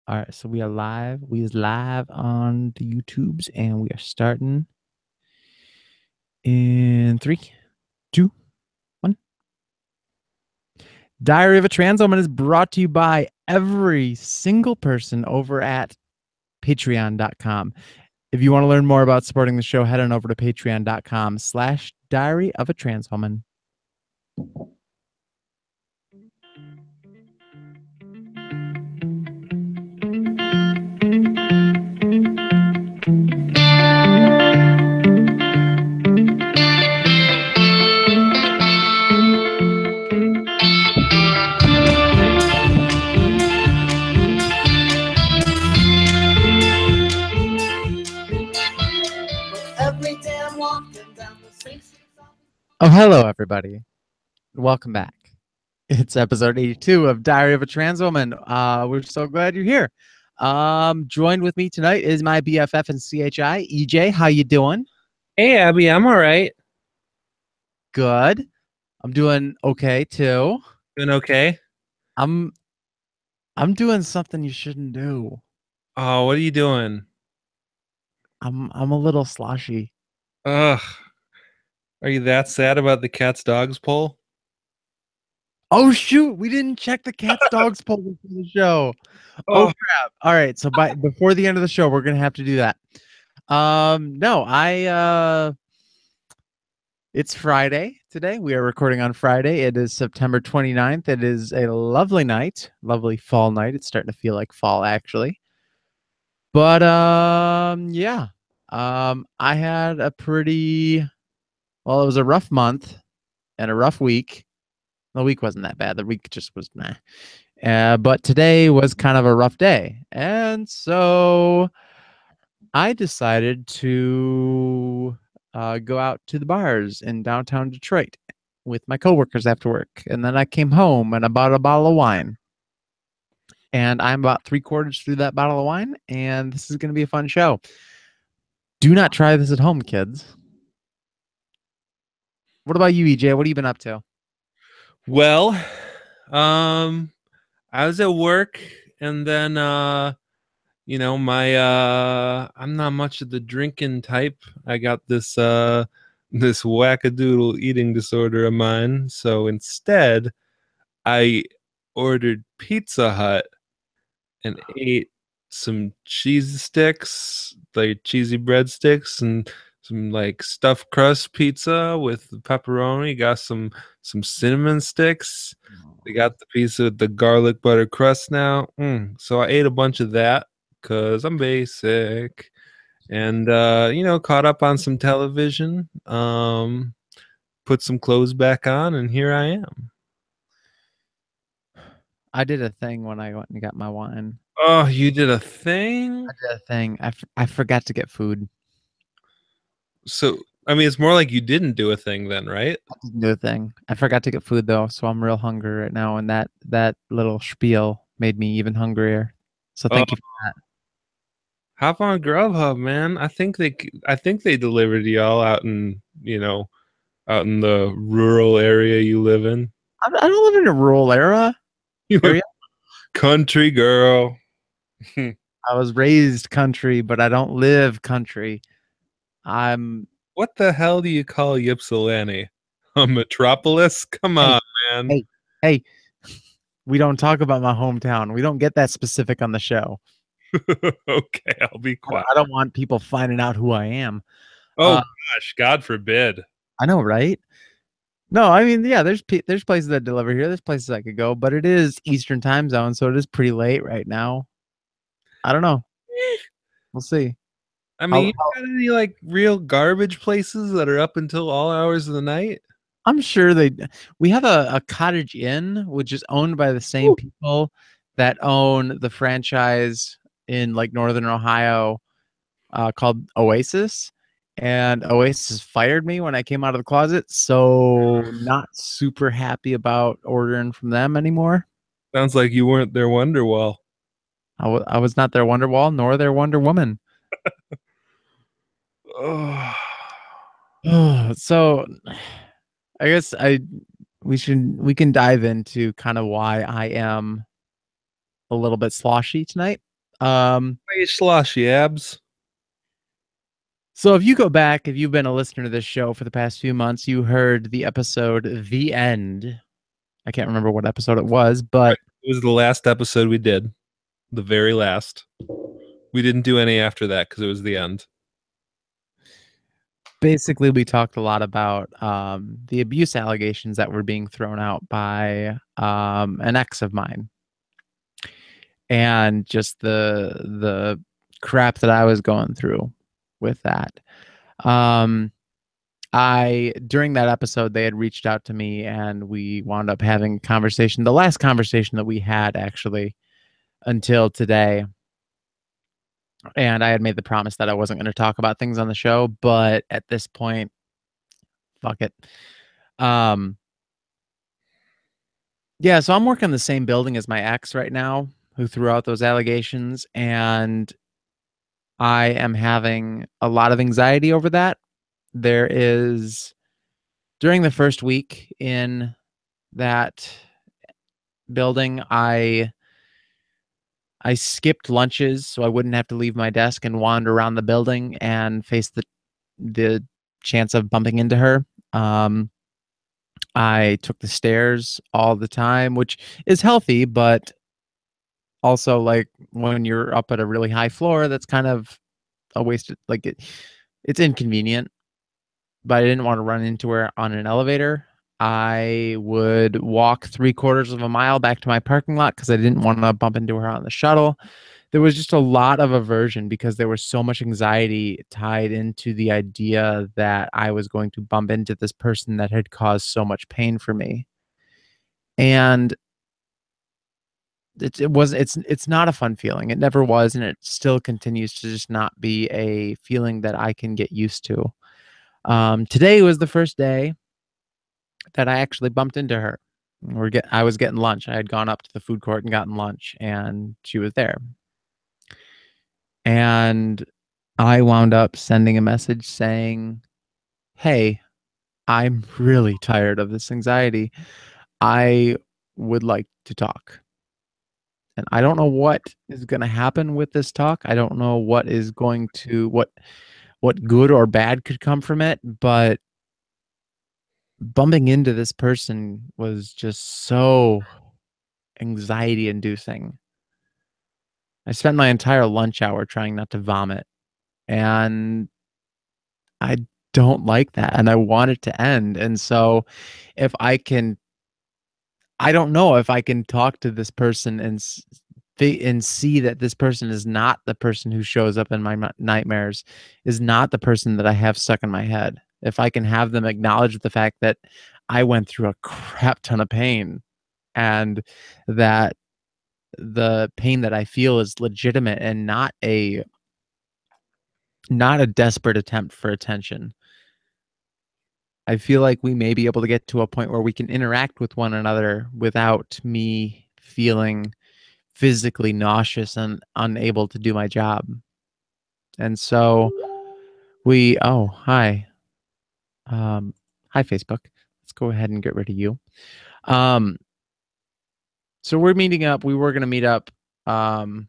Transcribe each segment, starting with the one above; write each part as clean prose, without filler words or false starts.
All right, so we are live. We is live on the YouTubes, and we are starting in three, two, one. Diary of a Trans Woman is brought to you by every single person over at patreon.com. If you want to learn more about supporting the show, head on over to patreon.com/diary of a trans woman. Oh, hello, everybody. Welcome back. It's episode 82 of Diary of a Trans Woman. We're so glad you're here. Joined with me tonight is my BFF and CHI, EJ. How you doing? Hey, Abby, I'm all right. Good. I'm doing okay too. Doing okay. I'm I'm doing something you shouldn't do. Oh, what are you doing? I'm a little sloshy. Ugh, are you that sad about the cats dogs poll? Oh shoot, we didn't check the cats dogs poll before the show. Oh Oh, crap. All right, so before the end of the show, we're gonna have to do that. No, it's Friday today. We are recording on Friday. It is September 29th. It is a lovely night, lovely fall night. It's starting to feel like fall actually. But yeah. I had a pretty well, it was a rough month and a rough week. The week wasn't that bad. The week just was meh. But today was kind of a rough day. And so I decided to go out to the bars in downtown Detroit with my coworkers after work. And then I came home and I bought a bottle of wine. And I'm about 3/4 through that bottle of wine. And this is going to be a fun show. Do not try this at home, kids. What about you, EJ? What have you been up to? well, um, I was at work and then my I'm not much of the drinking type. I got this wackadoodle eating disorder of mine, so instead I ordered Pizza Hut and ate some cheese sticks, like cheesy breadsticks, and some like stuffed crust pizza with pepperoni. Got some cinnamon sticks. They got the pizza with the garlic butter crust now. So I ate a bunch of that because I'm basic, and caught up on some television. Put some clothes back on, and here I am. I did a thing when I went and got my wine. Oh, you did a thing? I did a thing. I forgot to get food. So, I mean, it's more like you didn't do a thing then, right? I didn't do a thing. I forgot to get food though, so I'm real hungry right now. And that little spiel made me even hungrier. So Oh, thank you for that. hop on Grubhub, man. I think they delivered y'all out in the rural area you live in. I don't live in a rural You a area. country girl. I was raised country, but I don't live country. I'm What the hell do you call Ypsilanti? A metropolis? Come hey, on, man. hey, hey. We don't talk about my hometown. We don't get that specific on the show. Okay, I'll be I don't, quiet. I don't want people finding out who I am. Oh Uh, gosh, God forbid. I know, right? No, I mean, yeah, there's places that deliver here. There's places I could go, but it is Eastern time zone, so it is pretty late right now. I don't know. We'll see. I mean, How, you got any like real garbage places that are up until all hours of the night? I'm sure we have a Cottage Inn, which is owned by the same Ooh. people that own the franchise in like Northern Ohio called Oasis. And Oasis fired me when I came out of the closet, so not super happy about ordering from them anymore. Sounds like you weren't their Wonderwall. I was not their Wonderwall nor their Wonder Woman. Oh. So I guess we can dive into kind of why I am a little bit sloshy tonight. Hey, sloshy abs. So if you go back, if you've been a listener to this show for the past few months, you heard the episode The End. I can't remember what episode it was, but It was the last episode we did. The very last. We didn't do any after that because it was the end. basically we talked a lot about the abuse allegations that were being thrown out by an ex of mine, and just the crap that I was going through with that. Um, I during that episode they had reached out to me and we wound up having a conversation. The last conversation that we had actually until today. And I had made the promise that I wasn't going to talk about things on the show, but at this point, fuck it. Um, yeah, so I'm working in the same building as my ex right now, who threw out those allegations, and I am having a lot of anxiety over that. There is during the first week in that building, I skipped lunches so I wouldn't have to leave my desk and wander around the building and face the chance of bumping into her. Um, I took the stairs all the time, which is healthy, but also like when you're up at a really high floor, that's kind of a wasted it's inconvenient, but I didn't want to run into her on an elevator. I would walk 3/4 of a mile back to my parking lot because I didn't want to bump into her on the shuttle. There was just a lot of aversion because there was so much anxiety tied into the idea that I was going to bump into this person that had caused so much pain for me. And it's not a fun feeling. It never was, and it still continues to just not be a feeling that I can get used to. Today was the first day that I actually bumped into her. I was getting lunch. I had gone up to the food court and gotten lunch, and she was there. And I wound up sending a message saying, "Hey, I'm really tired of this anxiety. I would like to talk." And I don't know what is going to happen with this talk. I don't know what is going to what good or bad could come from it, but bumping into this person was just so anxiety inducing. I spent my entire lunch hour trying not to vomit, and I don't like that, and I want it to end. And so if I can I don't know if I can talk to this person and see that this person is not the person who shows up in my nightmares, is not the person that I have stuck in my head. If I can have them acknowledge the fact that I went through a crap ton of pain and that the pain that I feel is legitimate and not a desperate attempt for attention. I feel like we may be able to get to a point where we can interact with one another without me feeling physically nauseous and unable to do my job. And so hi. Um, Hi Facebook. Let's go ahead and get rid of you. Um, so we're meeting up. We were going to meet up after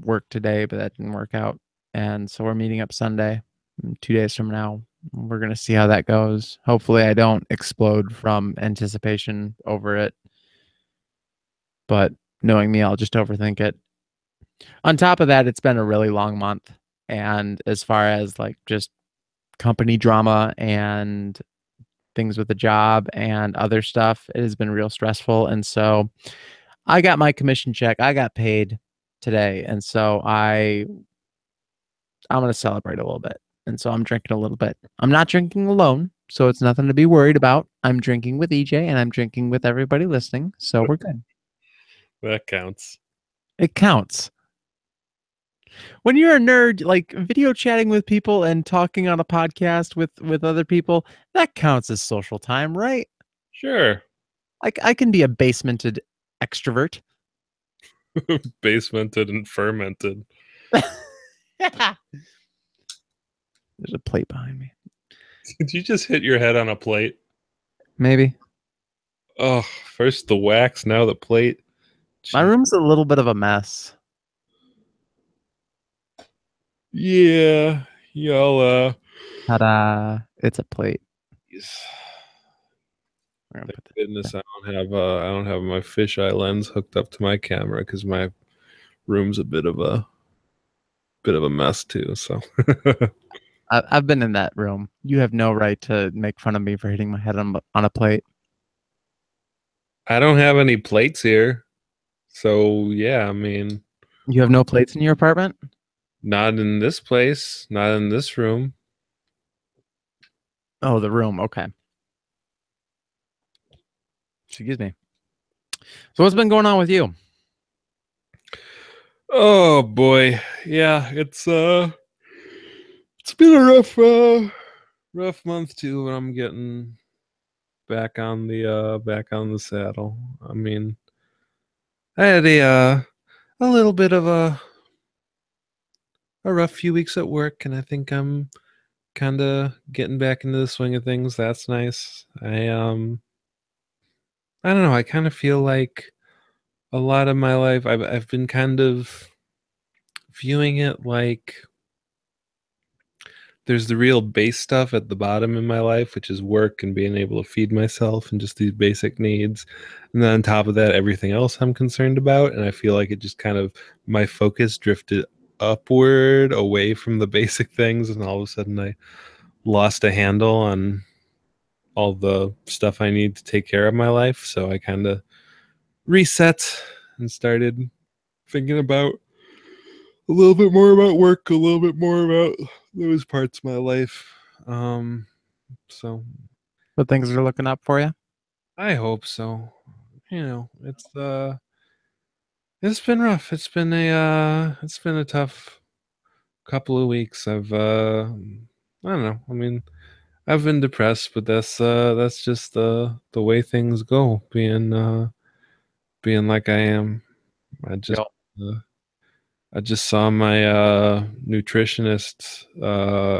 work today, but that didn't work out. And so we're meeting up Sunday, 2 days from now. We're going to see how that goes. Hopefully I don't explode from anticipation over it. But knowing me, I'll just overthink it. On top of that, it's been a really long month. And as far as like just company drama and things with the job and other stuff, it has been real stressful. And so I got my commission check. I got paid today. And so I'm going to celebrate a little bit. And so I'm drinking a little bit. I'm not drinking alone, so it's nothing to be worried about. I'm drinking with EJ and I'm drinking with everybody listening. So we're good. That counts. It counts. When you're a nerd, like video chatting with people and talking on a podcast with other people, that counts as social time, right? Sure. Like I can be a basemented extrovert. Basemented and fermented. There's a plate behind me. Did you just hit your head on a plate? Maybe. Oh, first the wax, now the plate. My room's a little bit of a mess. Yeah, y'all. Ta-da! It's a plate. Yes. We're gonna Thank put that goodness down. I don't have my fisheye lens hooked up to my camera because my room's a bit of a mess too. So I've been in that room. You have no right to make fun of me for hitting my head on a plate. I don't have any plates here. So yeah, I mean, You have no plates in your apartment? not in this place, not in this room. Oh, the room. Okay. Excuse me. So what's been going on with you? Oh boy. Yeah, it's been a rough month too, but I'm getting back on the saddle. I mean, I had a little bit of a rough few weeks at work, and I think I'm kind of getting back into the swing of things. That's nice. I don't know, I kind of feel like a lot of my life I've been kind of viewing it like there's the real base stuff at the bottom in my life, which is work and being able to feed myself and just these basic needs. And then on top of that, everything else I'm concerned about. And I feel like it just kind of, my focus drifted upward away from the basic things. And all of a sudden, I lost a handle on all the stuff I need to take care of my life. So I kind of reset and started thinking about a little bit more about work, a little bit more about those parts of my life. Um, so But things are looking up for you? I hope so. You know, it's been rough. It's been a tough couple of weeks. I don't know. I mean, I've been depressed, but that's just the way things go. Being like I am. I just Yo. uh, I just saw my nutritionist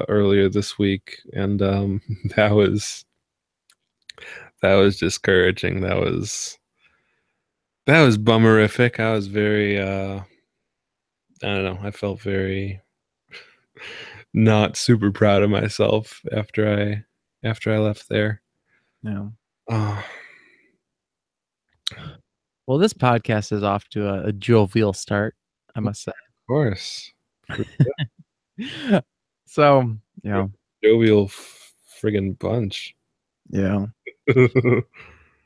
earlier this week, and that was discouraging. That was bummerific. I was very I don't know, I felt very not super proud of myself after I left there. Yeah. Oh, Well, this podcast is off to a jovial start, I of must say. course. For So, sure. yeah, Jovial friggin' bunch. yeah.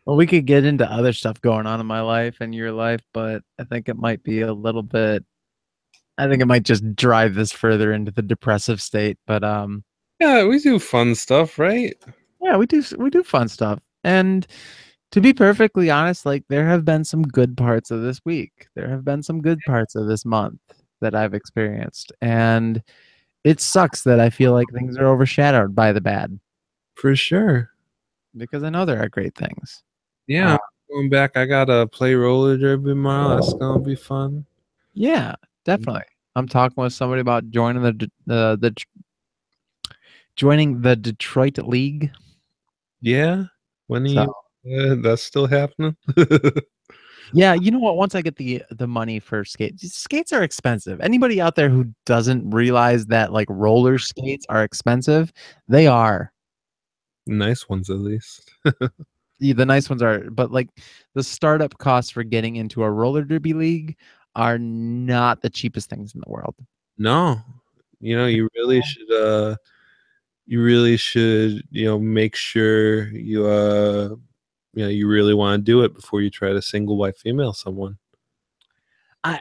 Well, we could get into other stuff going on in my life and your life, but I think it might be a little bit, I think it might just drive this further into the depressive state. But Yeah, we do fun stuff, right? yeah, we do fun stuff. And to be perfectly honest, like there have been some good parts of this week. There have been some good parts of this month that I've experienced. And it sucks that I feel like things are overshadowed by the bad For sure. because I know there are great things. Yeah, going back, I gotta play roller derby tomorrow. That's gonna be fun. Yeah, definitely. I'm talking with somebody about joining joining the Detroit League. Yeah. When are So you that's still happening? yeah, you know what? Once I get the money for skates, skates are expensive. Anybody out there who doesn't realize that like roller skates are expensive, they are. Nice ones at least. Yeah, the nice ones are, but like the startup costs for getting into a roller derby league are not the cheapest things in the world. No. You know, you really should, you know, make sure you know, you really want to do it before you try to single white female someone. I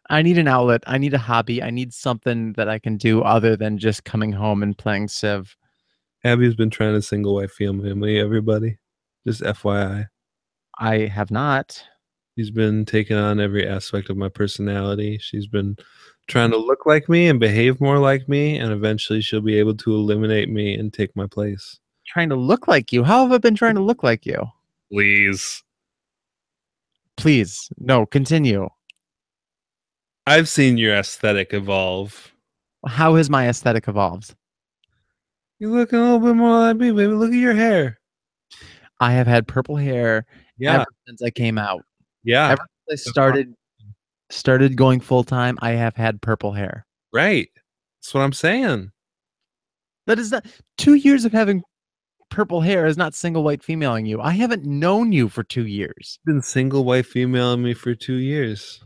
I need an outlet. I need a hobby. I need something that I can do other than just coming home and playing Civ. Abby's been trying to single white female me, everybody. Just FYI. I have not. She's been taking on every aspect of my personality. She's been trying to look like me and behave more like me, and eventually she'll be able to eliminate me and take my place. Trying to look like you. How have I been trying to look like you? Please. Please, no, continue. I've seen your aesthetic evolve. How has my aesthetic evolved? You look a little bit more like me, baby. Look at your hair. I have had purple hair Yeah. ever since I came out. Yeah. Ever I started going full time, I have had purple hair. Right. That's what I'm saying. That is not 2 years of having purple hair is not single white femaling you. I haven't known you for 2 years. Been single wife female me for 2 years.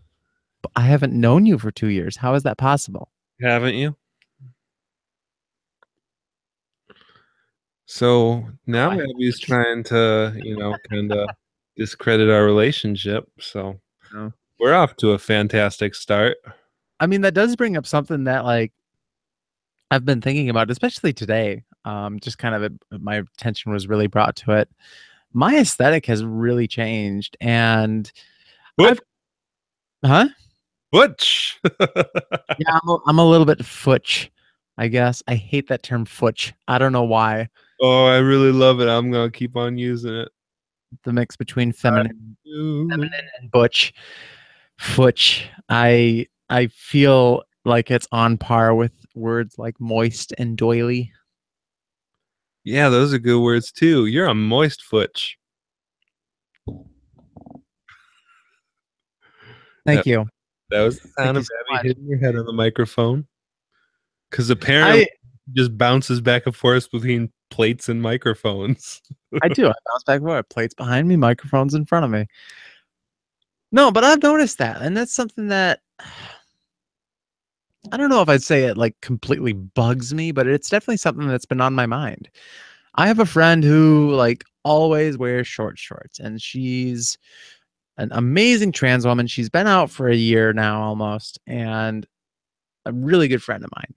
I haven't known you for 2 years. How is that possible? Haven't you? So now I, Abby's trying to, kind of discredit our relationship. So no. we're off to a fantastic start. I mean, that does bring up something that like I've been thinking about, especially today. Just kind of my attention was really brought to it. My aesthetic has really changed, and What? I've, huh? Butch. Yeah, I'm a little bit futch, I guess. I hate that term futch. I don't know why. Oh, I really love it. I'm gonna keep on using it. The mix between I feminine, do. feminine and butch, futch. I feel like it's on par with words like moist and doily. Yeah, those are good words too. You're a moist futch. Thank That you. that was the Thank sound you of so Abby much. hitting your head on the microphone. Because apparently I it just bounces back and forth between plates and microphones. I do. I bounce back and forth. Plates behind me, microphones in front of me. No, but I've noticed that, and that's something that I don't know if I'd say it like completely bugs me, but it's definitely something that's been on my mind. I have a friend who like always wears short shorts, and she's an amazing trans woman. She's been out for a year now almost, and a really good friend of mine.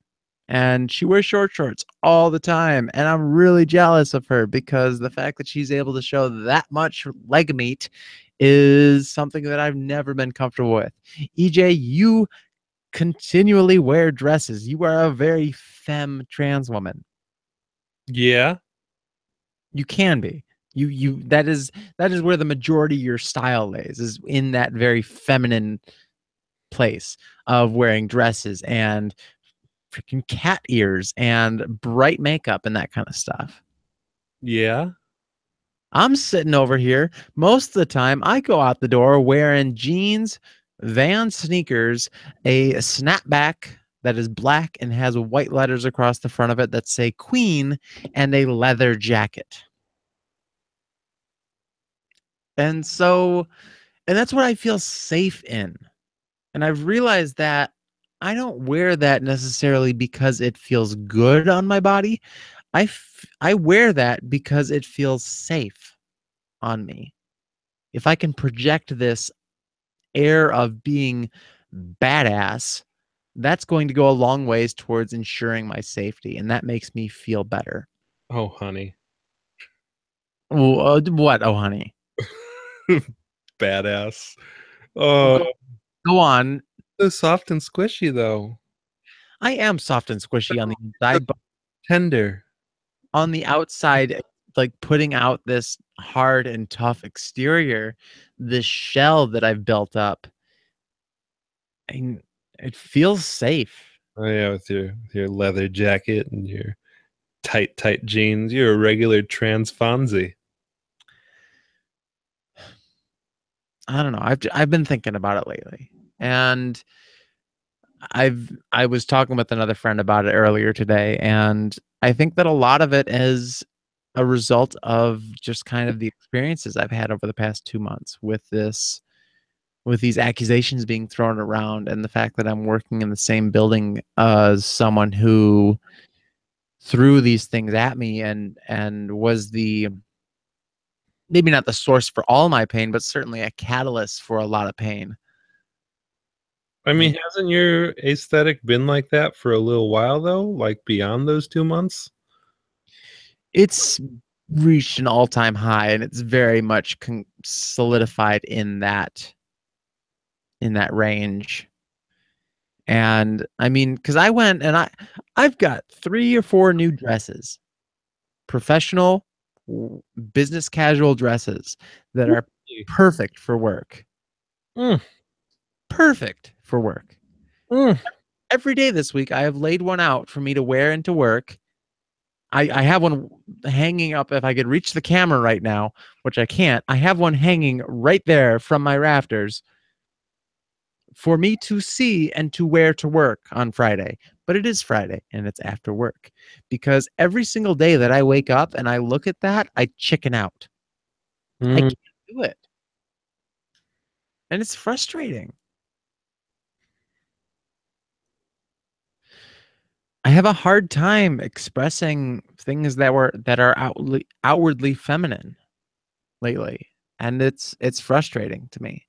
And she wears short shorts all the time. And I'm really jealous of her because the fact that she's able to show that much leg meat is something that I've never been comfortable with. EJ, you continually wear dresses. You are a very femme trans woman. Yeah. You can be. You that is where the majority of your style lays, is in that very feminine place of wearing dresses and freaking cat ears and bright makeup and that kind of stuff. Yeah. I'm sitting over here. Most of the time, I go out the door wearing jeans, Van sneakers, a snapback that is black and has white letters across the front of it that say Queen, and a leather jacket. And so, and that's what I feel safe in. And I've realized that I don't wear that necessarily because it feels good on my body. I wear that because it feels safe on me. If I can project this air of being badass, that's going to go a long ways towards ensuring my safety, and that makes me feel better. Oh, honey. What? Oh, honey. Badass. Well, Oh, go on. so soft and squishy though. I am soft and squishy on the inside, but Tender. on the outside, like putting out this hard and tough exterior, this shell that I've built up, and it feels safe. Oh yeah, with your leather jacket and your tight jeans. You're a regular trans Fonzie. I don't know. I've been thinking about it lately, and I was talking with another friend about it earlier today, and I think that a lot of it is a result of just kind of the experiences I've had over the past 2 months with these accusations being thrown around, and the fact that I'm working in the same building as someone who threw these things at me and was the maybe not the source for all my pain, but certainly a catalyst for a lot of pain. I I mean, mean, hasn't your aesthetic been like that for a little while though? Like beyond those 2 months? it's reached an all-time high, and it's very much solidified in that range. And I mean, because I went and I've got 3 or 4 new dresses, professional, business casual dresses that are perfect for work. Mm, Perfect for work. mm. Every day this week, I have laid one out for me to wear into work. I have one hanging up. If I could reach the camera right now, which I can't, I have one hanging right there from my rafters for me to see and to wear to work on Friday. But it is Friday and it's after work, because every single day that I wake up and I look at that, I chicken out. I Mm, can't do it. And it's frustrating. I have a hard time expressing things that are outwardly feminine lately. And it's frustrating to me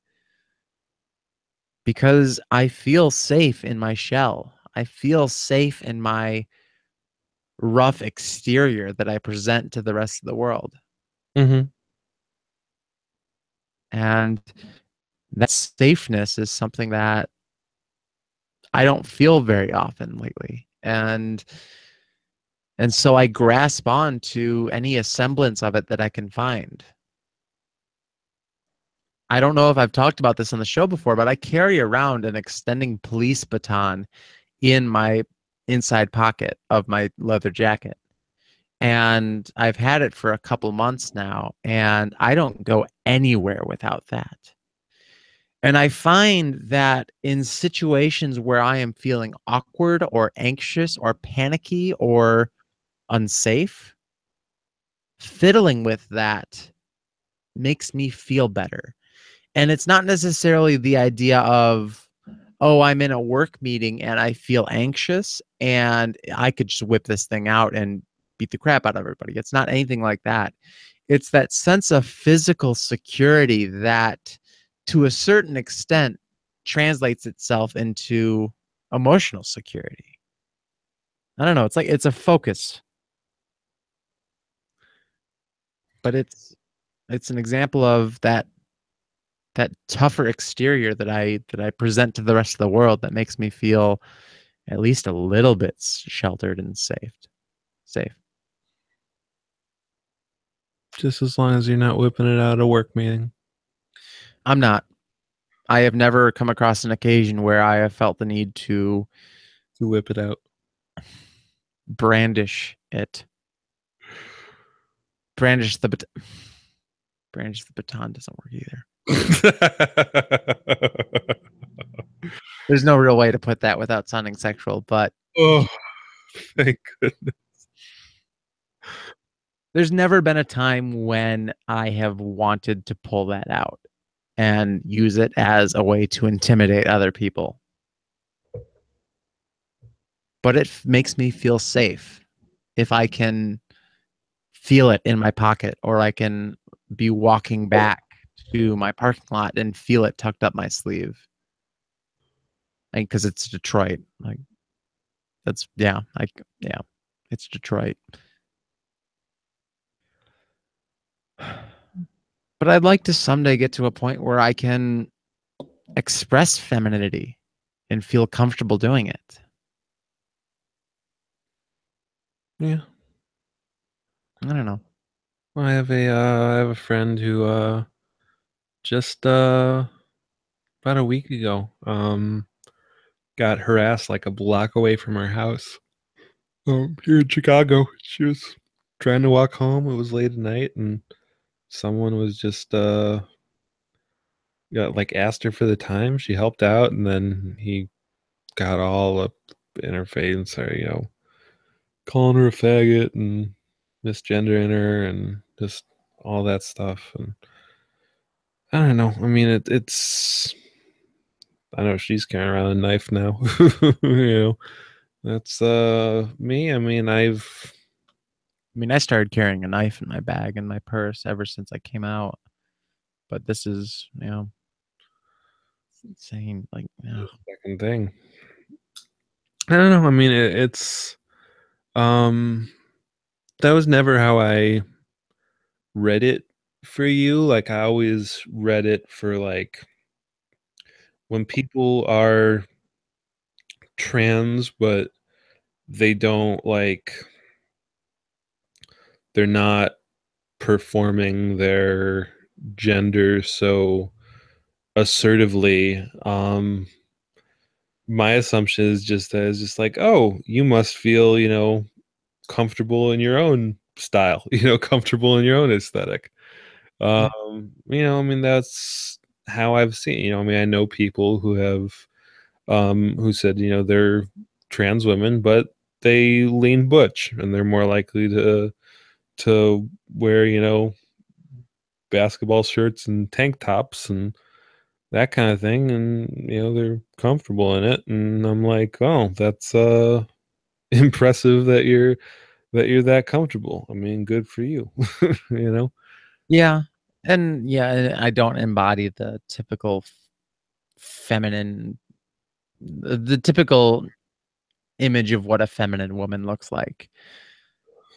because I feel safe in my shell. I feel safe in my rough exterior that I present to the rest of the world. mhm. And that safeness is something that I don't feel very often lately. And so I grasp on to any semblance of it that I can find. I don't know if I've talked about this on the show before, but I carry around an extending police baton in my inside pocket of my leather jacket. And I've had it for a couple months now, and I don't go anywhere without that. And I find that in situations where I am feeling awkward or anxious or panicky or unsafe, fiddling with that makes me feel better. And it's not necessarily the idea of, oh, I'm in a work meeting and I feel anxious and I could just whip this thing out and beat the crap out of everybody. It's not anything like that. It's that sense of physical security that, to a certain extent, translates itself into emotional security. I don't know. It's like it's a focus, but it's an example of that tougher exterior that I present to the rest of the world that makes me feel at least a little bit sheltered and safe. Safe. Just as long as you're not whipping it out at a work meeting I'm not. I have never come across an occasion where I have felt the need to to whip it out. brandish it. Brandish the brandish the baton doesn't work either. There's no real way to put that without sounding sexual, but Oh, thank goodness. there's never been a time when I have wanted to pull that out and use it as a way to intimidate other people. But it makes me feel safe if I can feel it in my pocket, or I can be walking back to my parking lot and feel it tucked up my sleeve. And because it's Detroit, like that's yeah, it's Detroit. But I'd like to someday get to a point where I can express femininity and feel comfortable doing it. Yeah. I don't know. I have a friend who just about a week ago got harassed like a block away from her house. Here in Chicago. She was trying to walk home. It was late at night and someone was just got like asked her for the time. She helped out and then he got all up in her face, or calling her a faggot and misgendering her and just all that stuff. And I don't know. I mean, it's. I know she's carrying around a knife now. That's me. I mean, I mean, I started carrying a knife in my bag and my purse ever since I came out. But this is, it's insane. Like, second thing. I don't know. I mean, it's um that was never how I read it for you. Like I always read it for like when people are trans, but they don't like they're not performing their gender so assertively. My assumption is just that it's just like, oh, you must feel, comfortable in your own style, comfortable in your own aesthetic. I mean, that's how I've seen, I mean, I know people who have who said, they're trans women, but they lean butch and they're more likely to wear, basketball shirts and tank tops and that kind of thing, and they're comfortable in it. And I'm like, oh, that's impressive that you're that comfortable. I mean, good for you. you know Yeah. And yeah, I don't embody the typical feminine, the typical image of what a feminine woman looks like.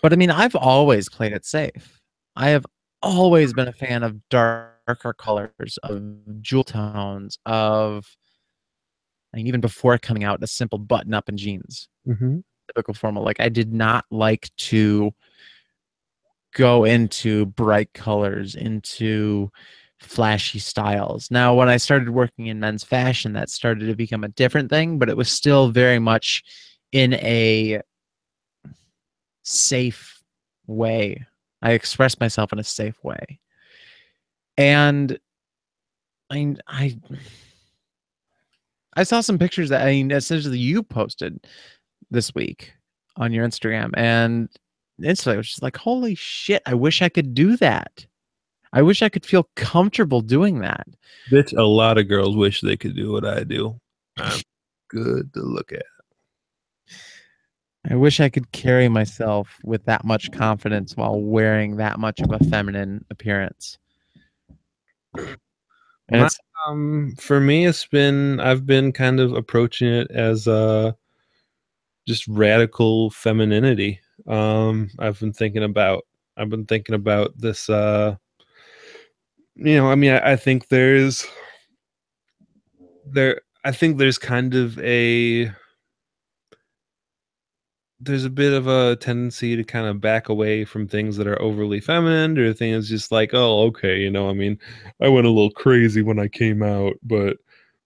But I mean, I've always played it safe. I have always been a fan of darker colors, of jewel tones, of, I mean, even before coming out, a simple button up and jeans, hmm typical formal. Like, I did not like to go into bright colors, into flashy styles. Now, when I started working in men's fashion, that started to become a different thing, but it was still very much in a safe way. I expressed myself in a safe way. And I mean, I saw some pictures that, I mean, essentially you posted this week on your Instagram, and instantly I was just like, holy shit, I wish I could do that. I wish I could feel comfortable doing that. Bitch, a lot of girls wish they could do what I do. I'm good to look at. I wish I could carry myself with that much confidence while wearing that much of a feminine appearance. And My it's, For me, I've been kind of approaching it as just radical femininity. I've been thinking about this. I mean, I think there's kind of there's a bit of a tendency to kind of back away from things that are overly feminine, or things just like, oh, okay, I mean, I went a little crazy when I came out, but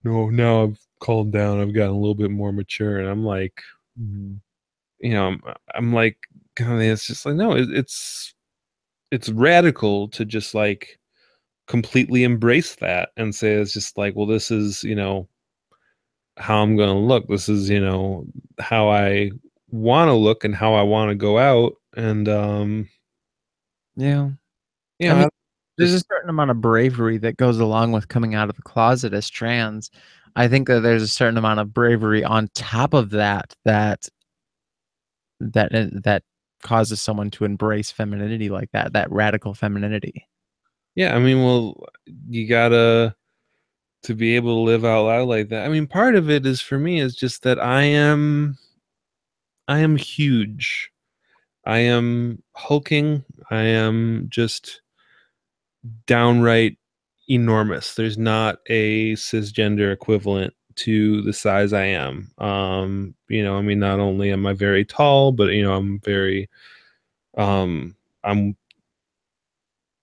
no, now I've calmed down, I've gotten a little bit more mature, and I'm like, Mhm. I'm like, kind of, it's just like, no, it's radical to just like completely embrace that and say it's just like, well, this is, how I'm going to look. This is, how I want to look and how I want to go out. And, Yeah. I mean, I there's a just, certain amount of bravery that goes along with coming out of the closet as trans. I think that there's a certain amount of bravery on top of that causes someone to embrace femininity like that, that radical femininity. yeah, I mean, well, you gotta, to be able to live out loud like that. I mean, part of it is for me is just that I am huge. I am hulking. I am just downright enormous. There's not a cisgender equivalent to the size I am. I mean, not only am I very tall, but I'm very I'm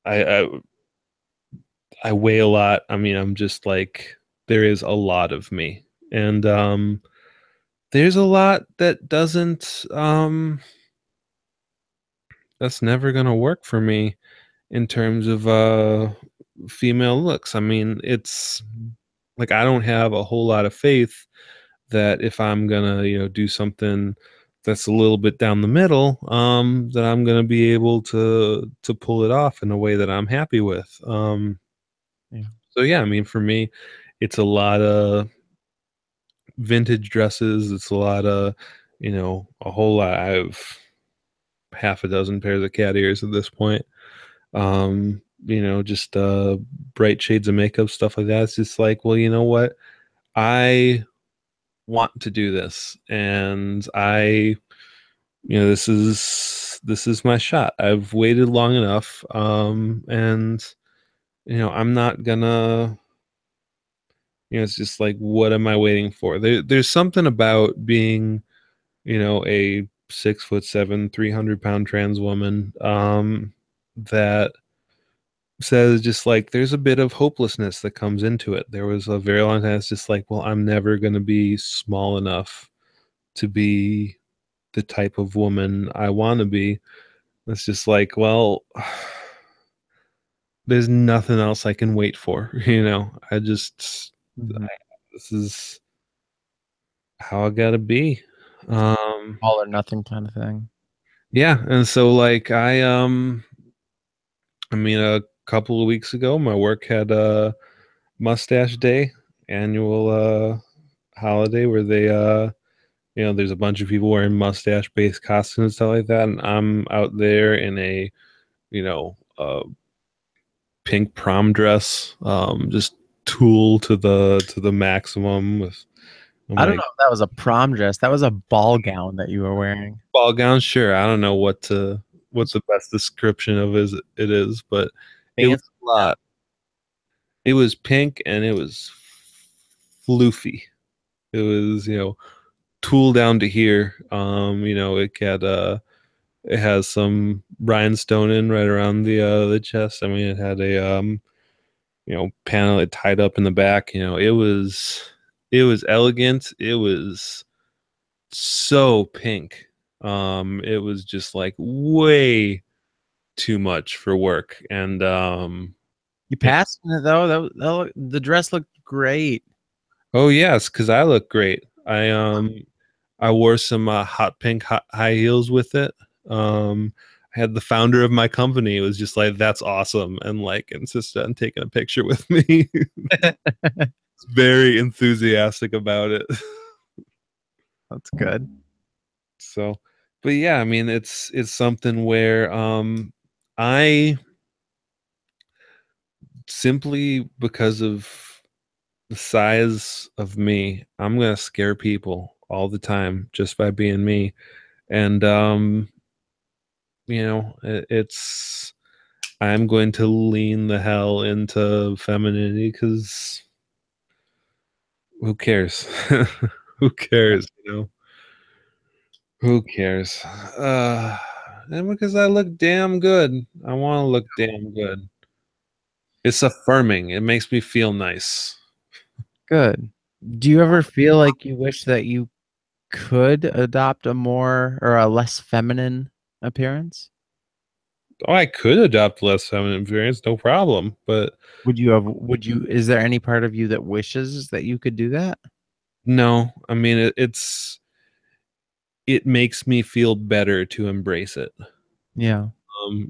I, I I weigh a lot. I mean, I'm just like, there is a lot of me. And there's a lot that doesn't that's never gonna work for me in terms of female looks. I mean, it's Mhm. like, I don't have a whole lot of faith that if I'm gonna, do something that's a little bit down the middle, that I'm gonna be able to pull it off in a way that I'm happy with. Yeah. So yeah, I mean, for me, it's a lot of vintage dresses. It's a lot of, a whole lot. I have half a dozen pairs of cat ears at this point. Just bright shades of makeup, stuff like that. It's just like, well, you know what? I want to do this, and this is my shot. I've waited long enough, and I'm not gonna. It's just like, what am I waiting for? There's something about being, a 6'7", 300-pound trans woman, that says just like, there's a bit of hopelessness that comes into it. There was a very long time it's just like, well, I'm never gonna be small enough to be the type of woman I want to be. It's just like, well, there's nothing else I can wait for. I just Mhm. this is how I gotta be. Um, All or nothing kind of thing. yeah, and so like I mean, a couple of weeks ago, my work had a mustache day, annual holiday where they there's a bunch of people wearing mustache based costumes and stuff like that, and I'm out there in a pink prom dress, just tool to the maximum with I'm I don't know like if that was a prom dress. That was a ball gown that you were wearing. ball gown, sure. I don't know what the best description of it is, but it was Fancy. a lot. It was pink and it was floofy. It was, tool down to here. It has some rhinestone in right around the chest. I mean, it had a panel it tied up in the back. It was elegant. It was so pink. It was just like way too much for work. And You yeah. passed it though. The dress looked great. Oh yes, because I look great. I wore some hot pink high heels with it. I had the founder of my company was just like, "That's awesome," and like insisted on taking a picture with me. Very enthusiastic about it. That's good. So, but yeah, I mean, it's something where I simply because of the size of me, I'm gonna scare people all the time just by being me. And it's I'm going to lean the hell into femininity because who cares? Who cares? Who cares? And because I look damn good, I want to look damn good. It's affirming. It makes me feel nice. Good. Do you ever feel like you wish that you could adopt a more or a less feminine appearance? Oh, I could adopt less feminine appearance, no problem. But Is there any part of you that wishes that you could do that? no, I mean it makes me feel better to embrace it. Yeah.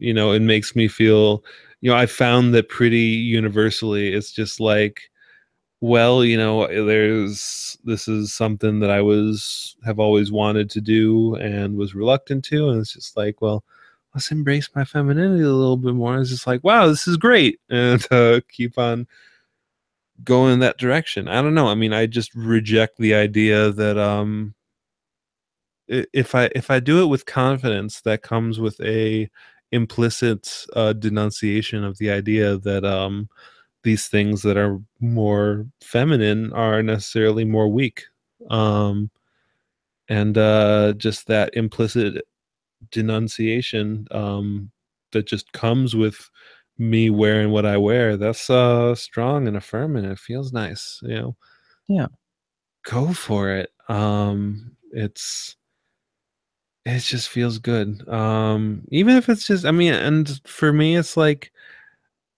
It makes me feel, I found that pretty universally, it's just like, well, this is something that have always wanted to do and was reluctant to. And it's just like, well, let's embrace my femininity a little bit more. It's just like, wow, this is great. And keep on going in that direction. I don't know. I mean, I just reject the idea that, if I do it with confidence, that comes with a implicit denunciation of the idea that these things that are more feminine are necessarily more weak. Um, and just that implicit denunciation that just comes with me wearing what I wear. That's strong and affirming. It feels nice. Yeah. Go for it. It just feels good. Even if it's just, I mean, and for me, it's like,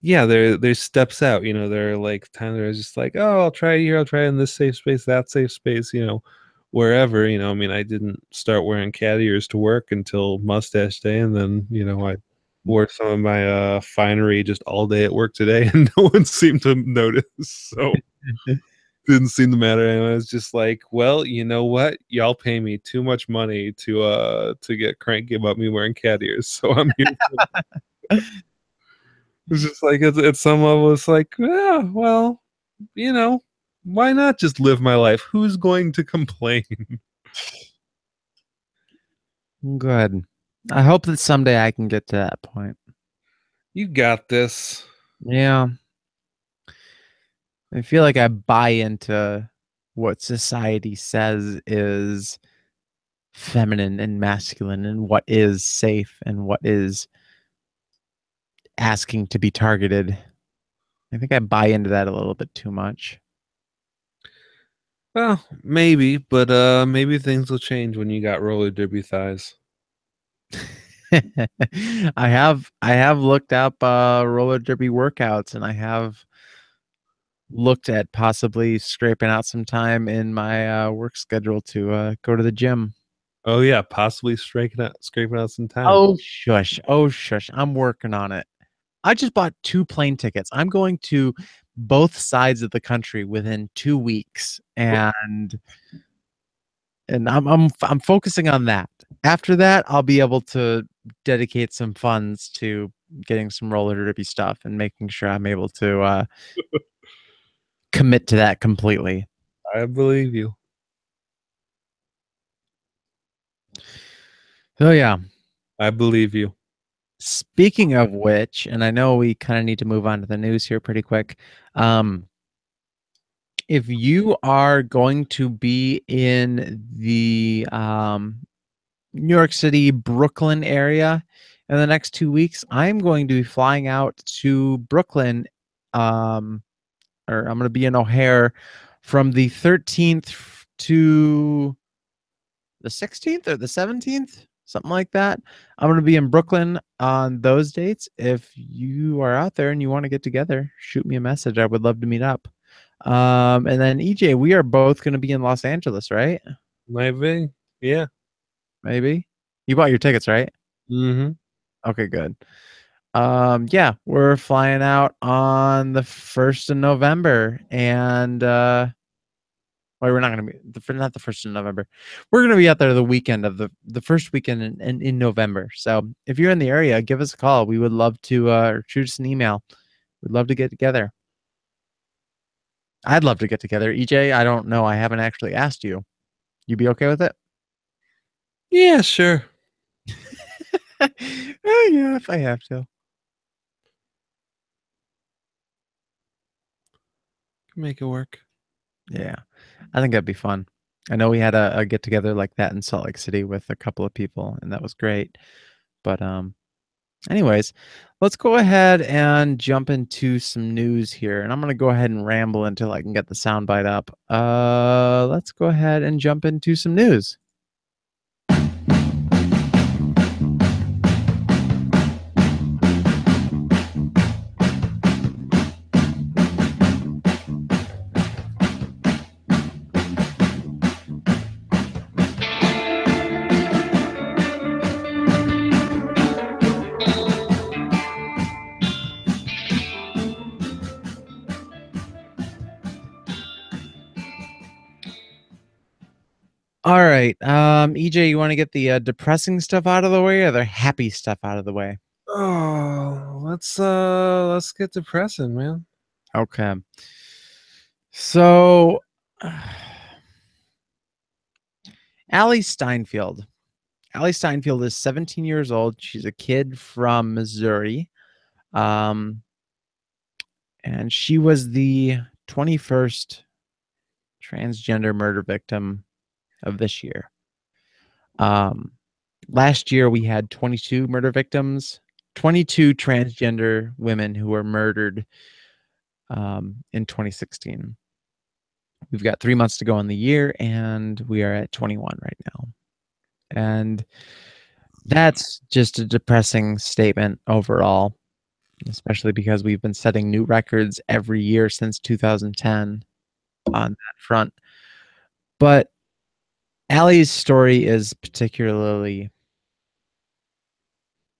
yeah, there's steps out. There are like times where I was just like, oh, I'll try it here, I'll try it in this safe space, that safe space, wherever. I mean, I didn't start wearing cat ears to work until mustache day, and then I wore some of my finery just all day at work today, and no one seemed to notice. So didn't seem to matter. And I was just like, well, you know what? Y'all pay me too much money to get cranky about me wearing cat ears. So I'm here. It's just like at some level, it's like, yeah, well, why not just live my life? Who's going to complain? Good. I hope that someday I can get to that point. You got this. Yeah. I feel like I buy into what society says is feminine and masculine and what is safe and what is asking to be targeted. I think I buy into that a little bit too much. Well, maybe, but maybe things will change when you got roller derby thighs. I have looked up roller derby workouts, and I have looked at possibly scraping out some time in my work schedule to go to the gym. Oh yeah, possibly scraping out some time. Oh shush. Oh shush. I'm working on it. I just bought 2 plane tickets. I'm going to both sides of the country within 2 weeks, and I'm focusing on that. After that, I'll be able to dedicate some funds to getting some roller derby stuff and making sure I'm able to commit to that completely. I believe you. So yeah, I believe you. speaking of which, and I know we kind of need to move on to the news here pretty quick. Um, if you are going to be in the New York City, Brooklyn area in the next 2 weeks, I'm going to be flying out to Brooklyn, or I'm going to be in O'Hare from the 13th to the 16th or the 17th, something like that. I'm going to be in Brooklyn on those dates. If you are out there and you want to get together, shoot me a message. I would love to meet up. And then EJ, we are both going to be in Los Angeles, right? Maybe. Yeah. Maybe. You bought your tickets, right? Mm-hmm. Okay, good. Yeah, we're flying out on the 1st of November, and well, we're not gonna be not the 1st of November. We're gonna be out there the weekend of the first weekend in November. So if you're in the area, give us a call. We would love to or shoot us an email. We'd love to get together. I'd love to get together. EJ, I don't know. I haven't actually asked you. You be okay with it? Yeah, sure. Oh, yeah, if I have to. Can make it work. Yeah, I think that'd be fun. I know we had a get together like that in Salt Lake City with a couple of people, and that was great. But anyways, let's go ahead and jump into some news here, and I'm gonna go ahead and ramble until I can get the soundbite up. Let's go ahead and jump into some news. All right, EJ, you want to get the depressing stuff out of the way or the happy stuff out of the way? Oh, let's get depressing, man. Okay. So, Allie Steinfeld. Allie Steinfeld is 17 years old. She's a kid from Missouri. Um, and she was the 21st transgender murder victim of this year. Um, Last year, we had 22 murder victims, 22 transgender women who were murdered in 2016. We've got 3 months to go in the year, and we are at 21 right now. And that's just a depressing statement overall, especially because we've been setting new records every year since 2010 on that front. But Allie's story is particularly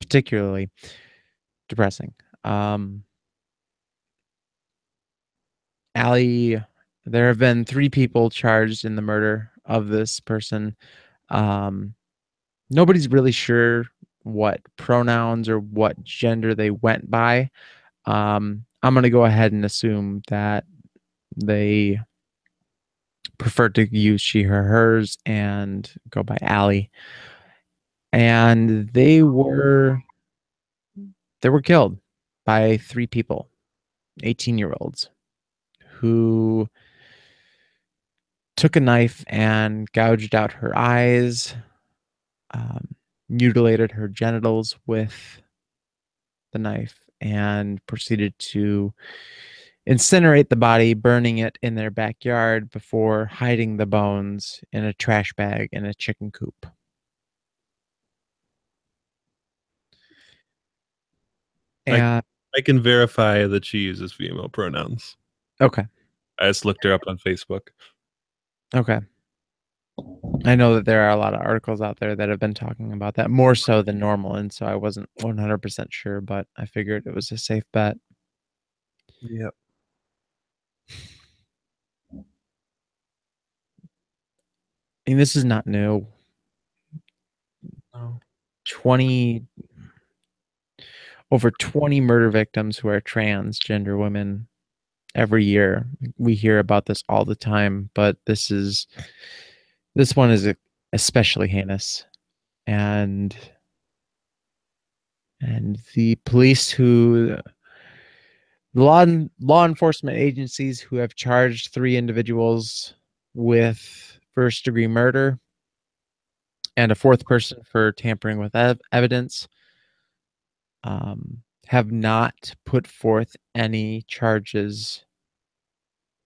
depressing. Allie, there have been 3 people charged in the murder of this person. Um, Nobody's really sure what pronouns or what gender they went by. I'm going to go ahead and assume that they prefer to use she, her, hers and go by Allie. And they were killed by 3 people, 18-year-olds, who took a knife and gouged out her eyes, mutilated her genitals with the knife, and proceeded to incinerate the body, burning it in their backyard before hiding the bones in a trash bag in a chicken coop. I And I can verify that she uses female pronouns. okay, I just looked her up on Facebook. okay. I know that there are a lot of articles out there that have been talking about that more so than normal, and so I wasn't 100% sure, but I figured it was a safe bet. Yep. I mean, this is not new. Oh. 20 over 20 murder victims who are transgender women every year. We hear about this all the time, but this one is especially heinous. And the police who law enforcement agencies who have charged 3 individuals with first degree murder and a fourth person for tampering with evidence have not put forth any charges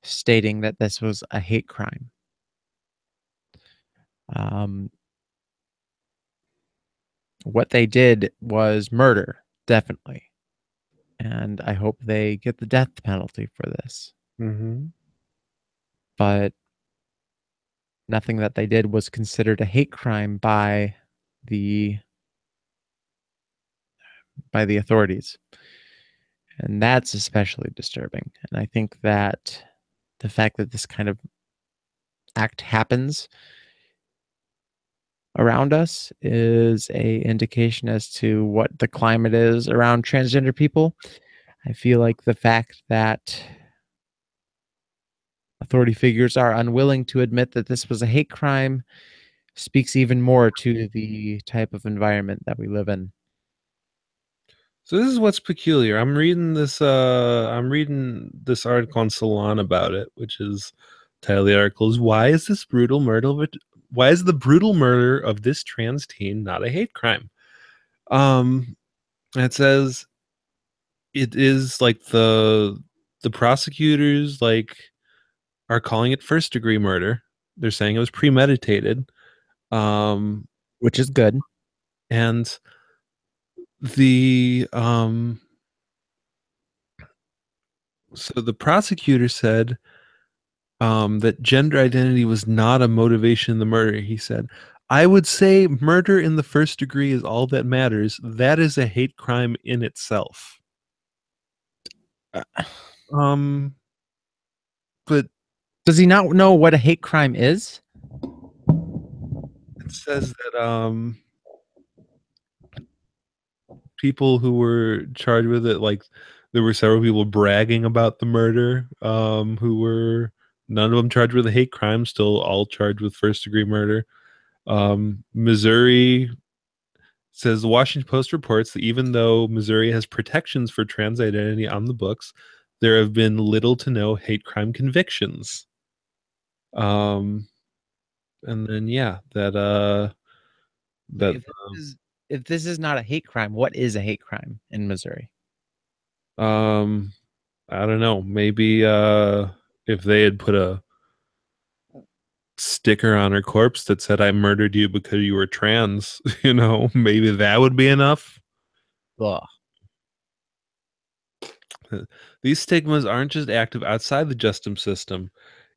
stating that this was a hate crime. Um, what they did was murder, definitely. And I hope they get the death penalty for this. Mm-hmm. But nothing that they did was considered a hate crime the by the authorities. And that's especially disturbing. And I think that the fact that this kind of act happens around us is a indication as to what the climate is around transgender people. I feel like the fact that authority figures are unwilling to admit that this was a hate crime speaks even more to the type of environment that we live in. So this is what's peculiar. I'm reading this article on Salon about it, which is title of the article is why is the brutal murder of this trans teen not a hate crime? Um it says it is like the prosecutors like are calling it first degree murder. They're saying it was premeditated. Um Which is good. and the so the prosecutor said that gender identity was not a motivation in the murder. He said, I would say murder in the first degree is all that matters. That is a hate crime in itself. Uh, Um, but Does he not know what a hate crime is? it says that people who were charged with it, like there were several people bragging about the murder, who were none of them charged with a hate crime, still all charged with first degree murder. Missouri says the Washington Post reports that even though Missouri has protections for trans identity on the books, there have been little to no hate crime convictions. Um, and then yeah, that If if this is not a hate crime, what is a hate crime in Missouri? um, I don't know, maybe if they had put a sticker on her corpse that said I murdered you because you were trans, maybe that would be enough. Ugh. These stigmas aren't just active outside the justice system.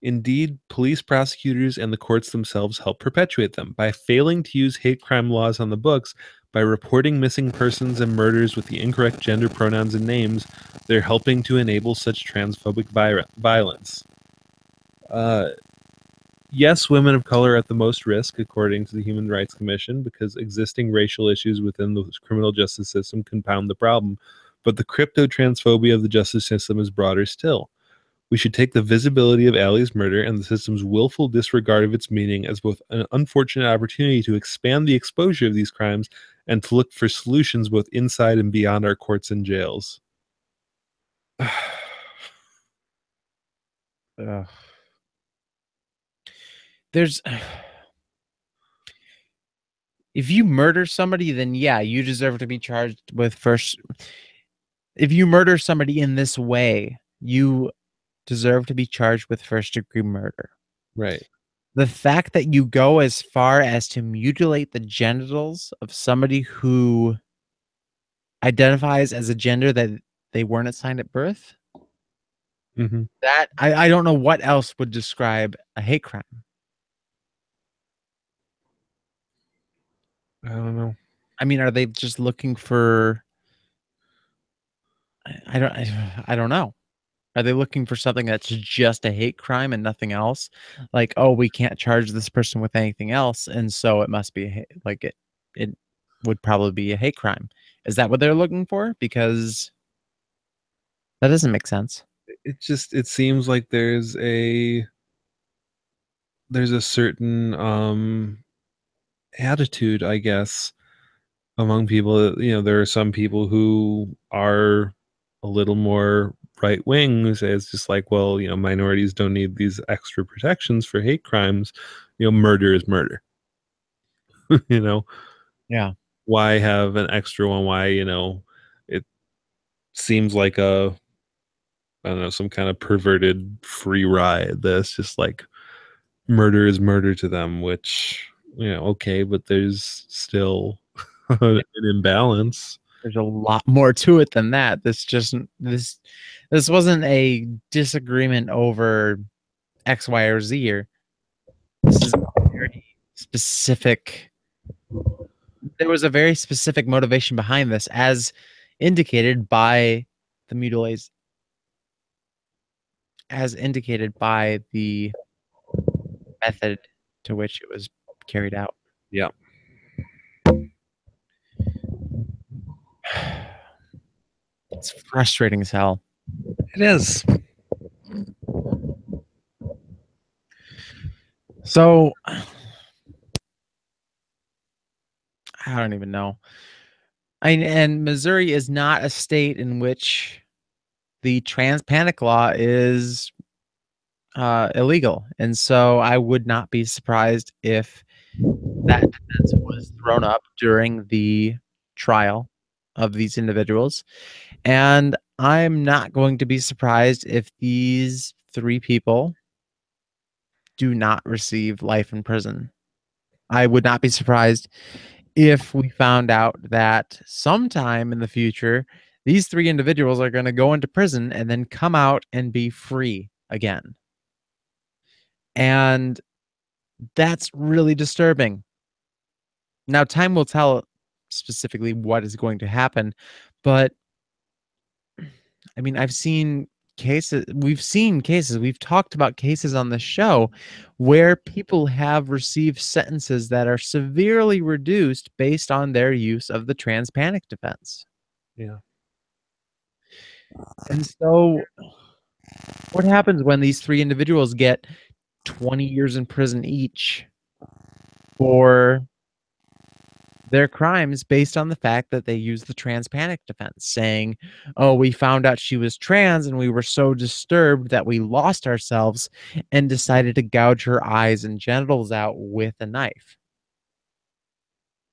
Indeed, police, prosecutors, and the courts themselves help perpetuate them. By failing to use hate crime laws on the books, by reporting missing persons and murders with the incorrect gender pronouns and names, they're helping to enable such transphobic violence. Uh, yes, women of color are at the most risk, according to the Human Rights Commission, because existing racial issues within the criminal justice system compound the problem. But the crypto transphobia of the justice system is broader still. We should take the visibility of Allie's murder and the system's willful disregard of its meaning as both an unfortunate opportunity to expand the exposure of these crimes and to look for solutions both inside and beyond our courts and jails. Ugh. There's if you murder somebody, then yeah, you deserve to be charged with first. If you murder somebody in this way, you deserve to be charged with first degree murder. Right. The fact that you go as far as to mutilate the genitals of somebody who identifies as a gender that they weren't assigned at birth, Hmm. that I don't know what else would describe a hate crime. I don't know. I mean, are they just looking for I don't know. Are they looking for something that's just a hate crime and nothing else? Like, oh, we can't charge this person with anything else, and so it must be like it would probably be a hate crime. Is that what they're looking for? Because that doesn't make sense. It seems like there's a certain attitude, I guess, among people. There are some people who are a little more right wing who say it's just like, well, minorities don't need these extra protections for hate crimes. Murder is murder. you know Yeah. why have an extra one? Why, it seems like I don't know, some kind of perverted free ride that's just like murder is murder to them, which, okay, but there's still an imbalance. There's a lot more to it than that. This wasn't a disagreement over X, Y, or Z. Or this is very specific. There was a very specific motivation behind this, as indicated by the mutilation, as indicated by the method to which it was carried out. Yeah, It's frustrating as hell. it is. So I don't even know. And Missouri is not a state in which the trans panic law is illegal, and so I would not be surprised if that defense was thrown up during the trial of these individuals. And I'm not going to be surprised if these three people do not receive life in prison. I would not be surprised if we found out that sometime in the future, these three individuals are going to go into prison and then come out and be free again. And that's really disturbing. Now, time will tell specifically what is going to happen, but I mean, we've talked about cases on the show where people have received sentences that are severely reduced based on their use of the trans panic defense. Yeah. And so, what happens when these three individuals get 20 years in prison each for their crimes based on the fact that they used the trans panic defense, saying, oh, we found out she was trans and we were so disturbed that we lost ourselves and decided to gouge her eyes and genitals out with a knife.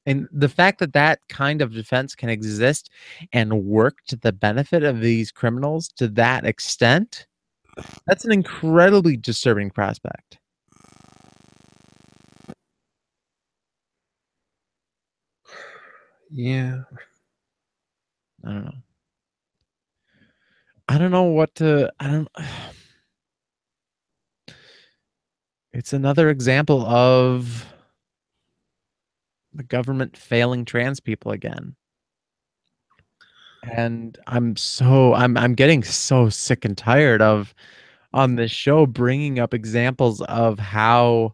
And the fact that that kind of defense can exist and work to the benefit of these criminals to that extent, that's an incredibly disturbing prospect. Yeah. I don't know. I don't know what to. I don't. It's another example of the government failing trans people again. And I'm getting so sick and tired of on this show bringing up examples of how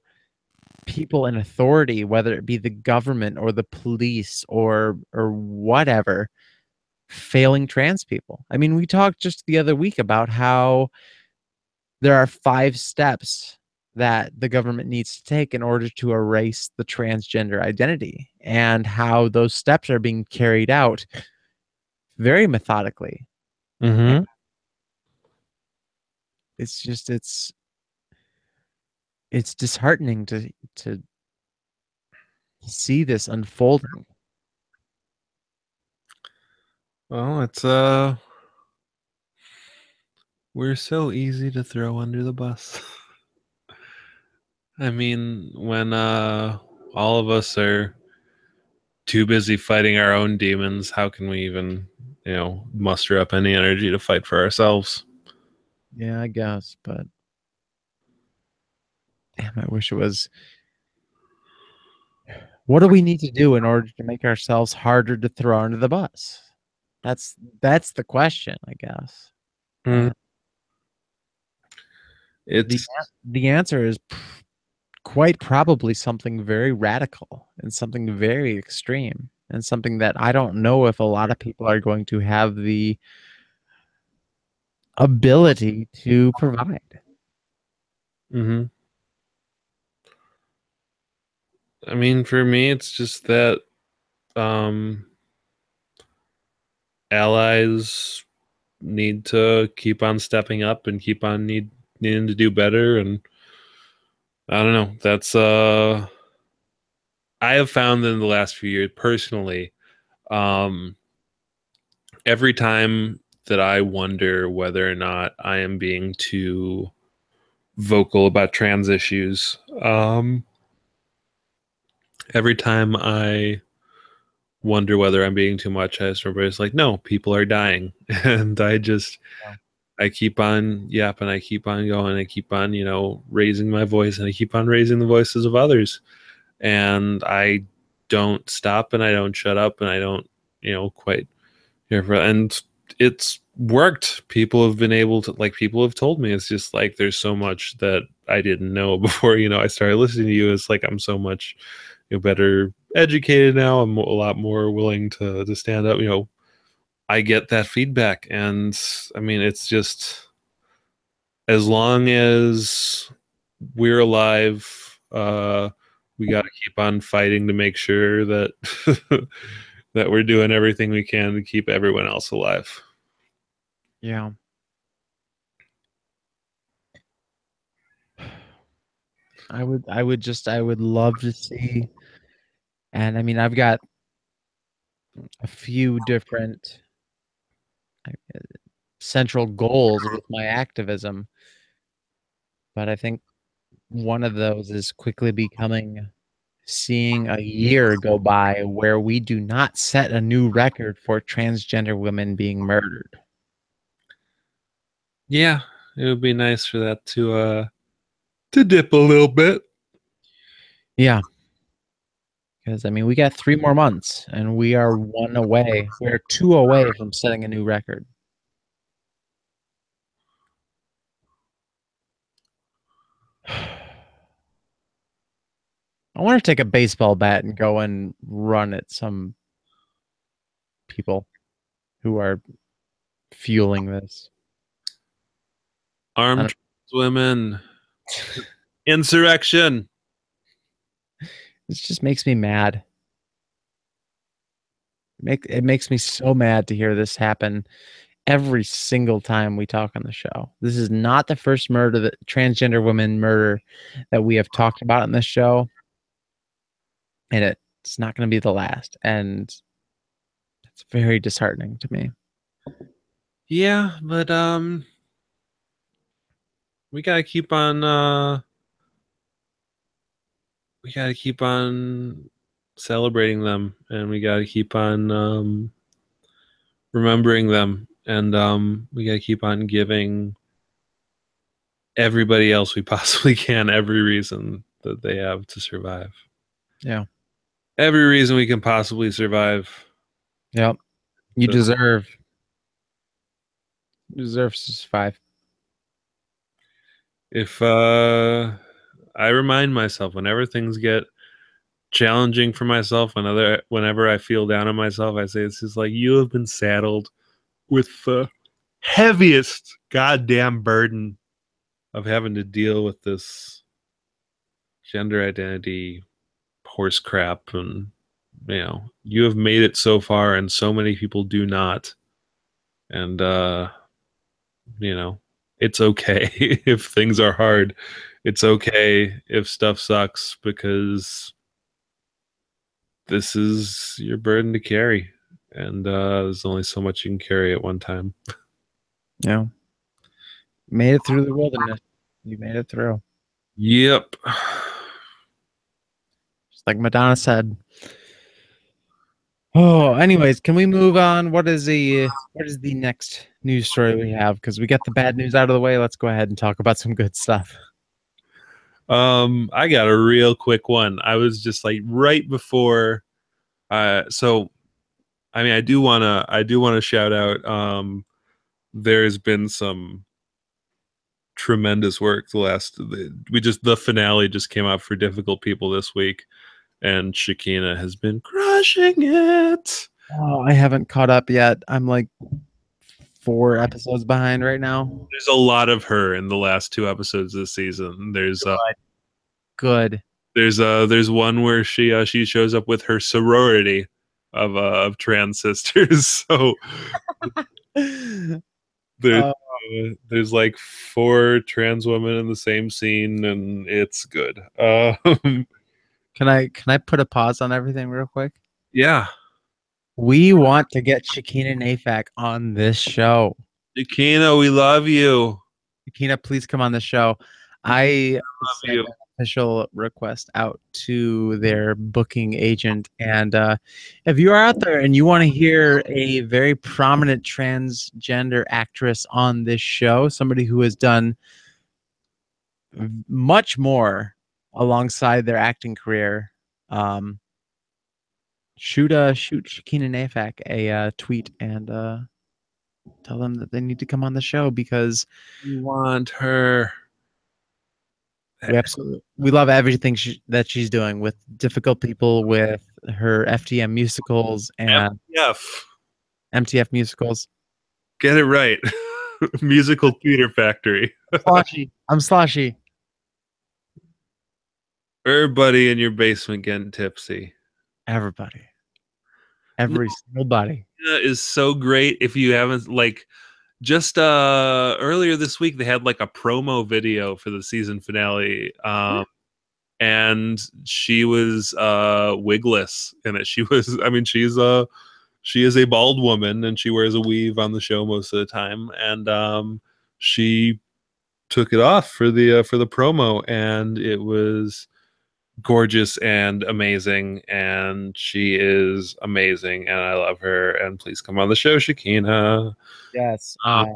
people in authority, whether it be the government or the police or whatever, failing trans people. I mean, we talked just the other week about how there are 5 steps that the government needs to take in order to erase the transgender identity, and how those steps are being carried out very methodically. And Mm-hmm. it's just it's disheartening to see this unfolding. Well, we're so easy to throw under the bus. I mean, when all of us are too busy fighting our own demons, how can we even, muster up any energy to fight for ourselves? Yeah, I guess, but damn, I wish it was. What do we need to do in order to make ourselves harder to throw under the bus? That's the question, I guess. Mm, And the it's the answer is quite probably something very radical and something very extreme and something that I don't know if a lot of people are going to have the ability to provide. mhm. I mean, for me, it's just that um, allies need to keep on stepping up and keep on needing to do better. And I don't know. That's I have found in the last few years personally, um, every time that I wonder whether or not I am being too vocal about trans issues, every time I wonder whether I'm being too much, everybody's like, no, people are dying. And Yeah. I keep on yapping, I keep on going, I keep on, raising my voice, and I keep on raising the voices of others. And I don't stop, and I don't shut up, and I don't, quite hear for, and it's worked. People have been able to, like, people have told me it's just like there's so much that I didn't know before, I started listening to you. It's like I'm so much, better educated now. I'm a lot more willing to stand up, I get that feedback. And I mean, it's just, as long as we're alive, we got to keep on fighting to make sure that that we're doing everything we can to keep everyone else alive. Yeah. I would love to see, and I mean, I've got a few different central goals with my activism, but I think one of those is quickly becoming seeing a year go by where we do not set a new record for transgender women being murdered. Yeah, it would be nice for that to dip a little bit. Yeah, because I mean, we got 3 more months and we are one away. We are two away from setting a new record. I want to take a baseball bat and go and run at some people who are fueling this. I Armed don't, trans women, insurrection. this just makes me mad. It makes me so mad to hear this happen every single time we talk on the show. This is not the first murder that transgender women murder that we have talked about in this show, and it's not going to be the last. And it's very disheartening to me. Yeah, but we gotta keep on we gotta keep on celebrating them, and we gotta keep on remembering them, and we gotta keep on giving everybody else we possibly can every reason that they have to survive. Yeah. Every reason we can possibly survive. Yep. You deserve to survive. If I remind myself whenever things get challenging for myself, whenever I feel down on myself, I say it's just like you have been saddled with the heaviest goddamn burden of having to deal with this gender identity horse crap. And you have made it so far, and so many people do not. And you know it's okay if things are hard. It's okay if stuff sucks, because this is your burden to carry, and there's only so much you can carry at one time. Yeah. Made it through the wilderness. You made it through. Yep. Just like Madonna said, Oh, anyways, can we move on? What is the next news story we have? Because we got the bad news out of the way. Let's go ahead and talk about some good stuff. I got a real quick one. I was just like right before so I mean I do wanna shout out there's been some tremendous work the finale just came out for Difficult People this week, and Shakina has been crushing it. Oh, I haven't caught up yet. I'm like 4 episodes behind right now. There's a lot of her in the last two episodes this season. Good. There's one where she shows up with her sorority of trans sisters. So there Uh, there's like four trans women in the same scene, and it's good. can I put a pause on everything real quick? Yeah, We want to get Shakina and Afak on this show. Akina, we love you. Shakina, please come on the show. Akina, I love sent you. an official request out to their booking agent. And if you are out there and you want to hear a very prominent transgender actress on this show, somebody who has done much more alongside their acting career, um, shoot Shakina and Afak a tweet and tell them that they need to come on the show because We want her. we love everything that she's doing with Difficult People, with her FTM musicals and MTF. MTF musicals. Get it right. Musical Theater Factory. Sloshy. I'm sloshy. Everybody in your basement getting tipsy. Everybody. Every single body. Is so great. If you haven't, like, just earlier this week they had like a promo video for the season finale, and she was wigless in it. She was, I mean, she is a bald woman, and she wears a weave on the show most of the time, and she took it off for the promo, and it was gorgeous and amazing, and she is amazing, and I love her. And please come on the show, Shakina. Yes. Um, Go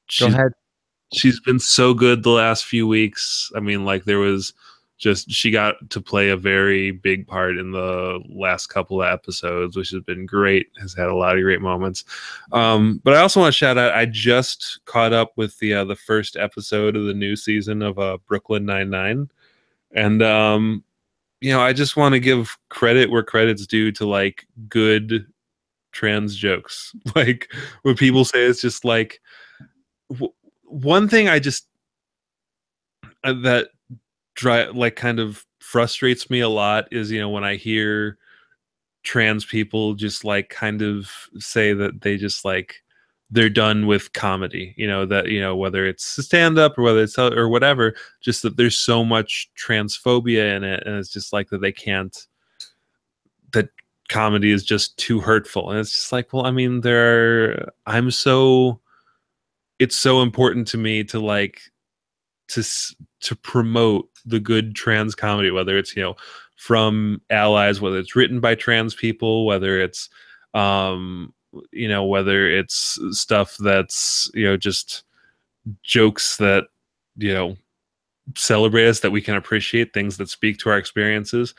she's ahead. she's been so good the last few weeks. I mean, like, there was just, she got to play a very big part in the last couple of episodes, which has been great. Has had a lot of great moments. But I also want to shout out, I just caught up with the first episode of the new season of Brooklyn Nine-Nine, and I just want to give credit where credit's due to like good trans jokes. Like, when people say, it's just like, one thing I just that like kind of frustrates me a lot is, when I hear trans people just like kind of say that they just like, they're done with comedy, that, whether it's stand up or whether it's or whatever, just that there's so much transphobia in it, and it's just like that they can't, that comedy is just too hurtful. And it's just like, well, I mean, it's so important to me to like, to to promote the good trans comedy, whether it's, from allies, whether it's written by trans people, whether it's whether it's stuff that's, just jokes that, you know celebrate us, that we can appreciate things that speak to our experiences.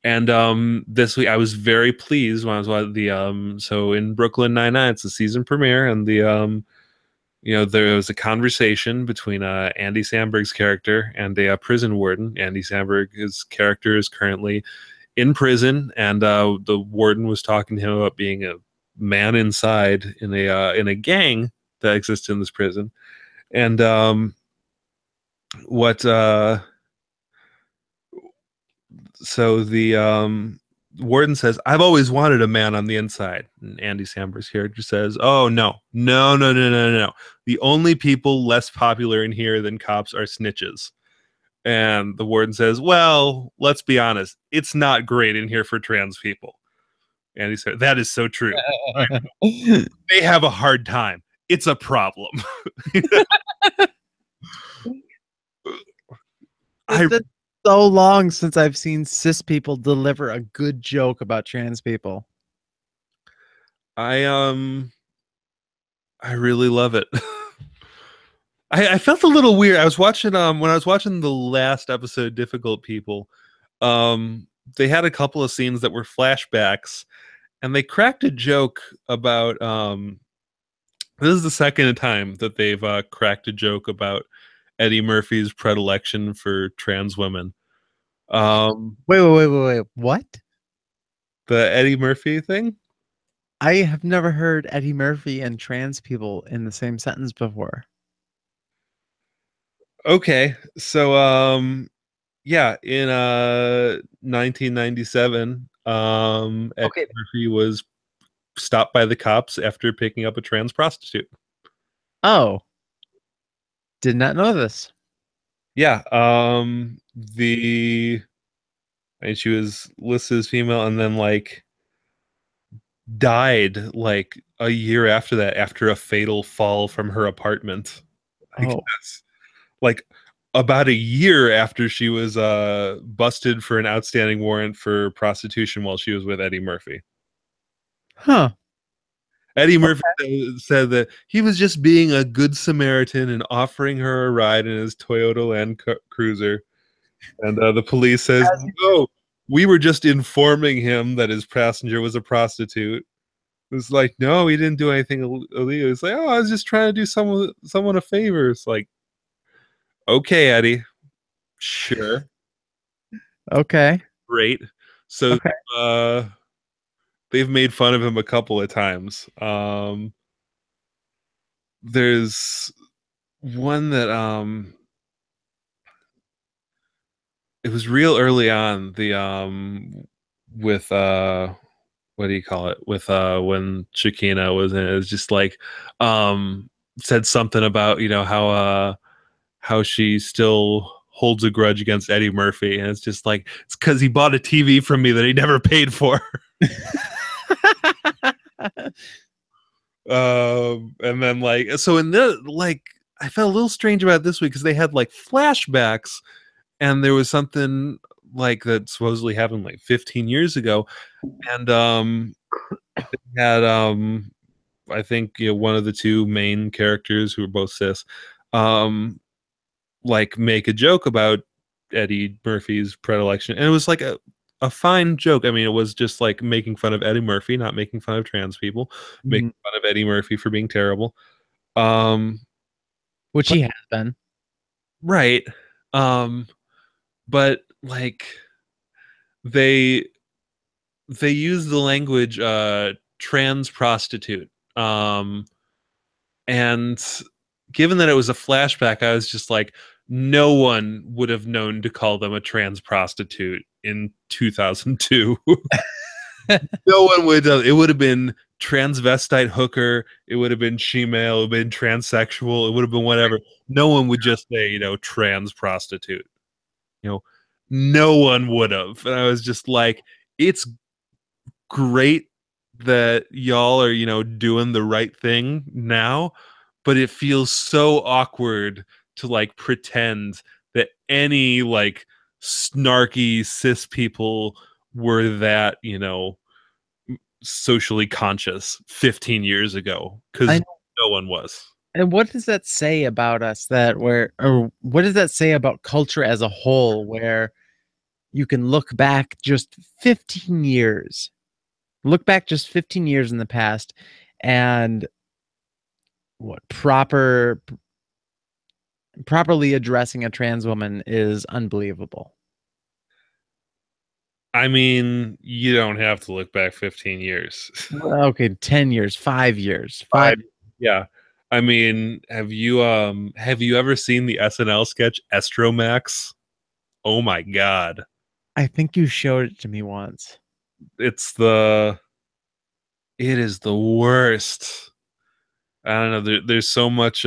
And this week I was very pleased when I was watching so in Brooklyn Nine-Nine, it's the season premiere, and there was a conversation between Andy Samberg's character and a prison warden. Andy Samberg's character is currently in prison, and the warden was talking to him about being a man inside in a gang that exists in this prison. And what so the warden says, "I've always wanted a man on the inside." And Andy Samberg's character says, "Oh, no, no, no, no, no, no, no. The only people less popular in here than cops are snitches." And the warden says, "Well, let's be honest. It's not great in here for trans people." And he said, "That is so true. They have a hard time. It's a problem." It's I been so long since I've seen cis people deliver a good joke about trans people. I I really love it. I felt a little weird. I was watching when I was watching the last episode, Difficult People. They had a couple of scenes that were flashbacks, and they cracked a joke about this is the second time that they've cracked a joke about Eddie Murphy's predilection for trans women. Um, Wait. What? the Eddie Murphy thing. I have never heard Eddie Murphy and trans people in the same sentence before. Okay, so yeah, in 1997, Eddie Okay. Murphy was stopped by the cops after picking up a trans prostitute. Oh, did not know this. Yeah, the and she was listed as female, and then like died like a year after that after a fatal fall from her apartment. I Oh, guess like about a year after she was busted for an outstanding warrant for prostitution while she was with Eddie Murphy. huh. Eddie Murphy said that he was just being a good Samaritan and offering her a ride in his Toyota Cruiser. And the police says, no, we were just informing him that his passenger was a prostitute. It's like, no, he didn't do anything illegal. It's like, oh, I was just trying to do someone a favor. It's like, okay, Eddie, sure, Okay. great. So Okay. uh, they've made fun of him a couple of times. There's one that it was real early on. The with what do you call it? With when Shakina was in it, it was just like said something about how she still holds a grudge against Eddie Murphy, and it's just like it's because he bought a TV from me that he never paid for. And then like so in the like I felt a little strange about this week because they had like flashbacks, and there was something like that supposedly happened like 15 years ago, and had I think one of the two main characters who are both cis um like make a joke about Eddie Murphy's predilection, and it was like a fine joke. I mean, it was just like making fun of Eddie Murphy, not making fun of trans people, making Mhm. fun of Eddie Murphy for being terrible. Um, Which but he has been. right, um, but like they they use the language trans prostitute. And given that it was a flashback, I was just like, no one would have known to call them a trans prostitute in 2002. No one would have. It would have been transvestite hooker. It would have been shemale. It would have been transsexual. It would have been whatever. No one would just say, trans prostitute. You know, no one would have. And I was just like, it's great that y'all are, doing the right thing now, but it feels so awkward to like pretend that any like snarky cis people were that, socially conscious 15 years ago I because know. no one was. And what does that say about us or what does that say about culture as a whole, where you can look back just 15 years in the past, and what properly addressing a trans woman is unbelievable. I mean, you don't have to look back 15 years. Okay, 10 years, 5 years, five. Five. Yeah. I mean, have you ever seen the SNL sketch Estromax? Oh my god. I think you showed it to me once. It's the it is the worst. I don't know. There is so much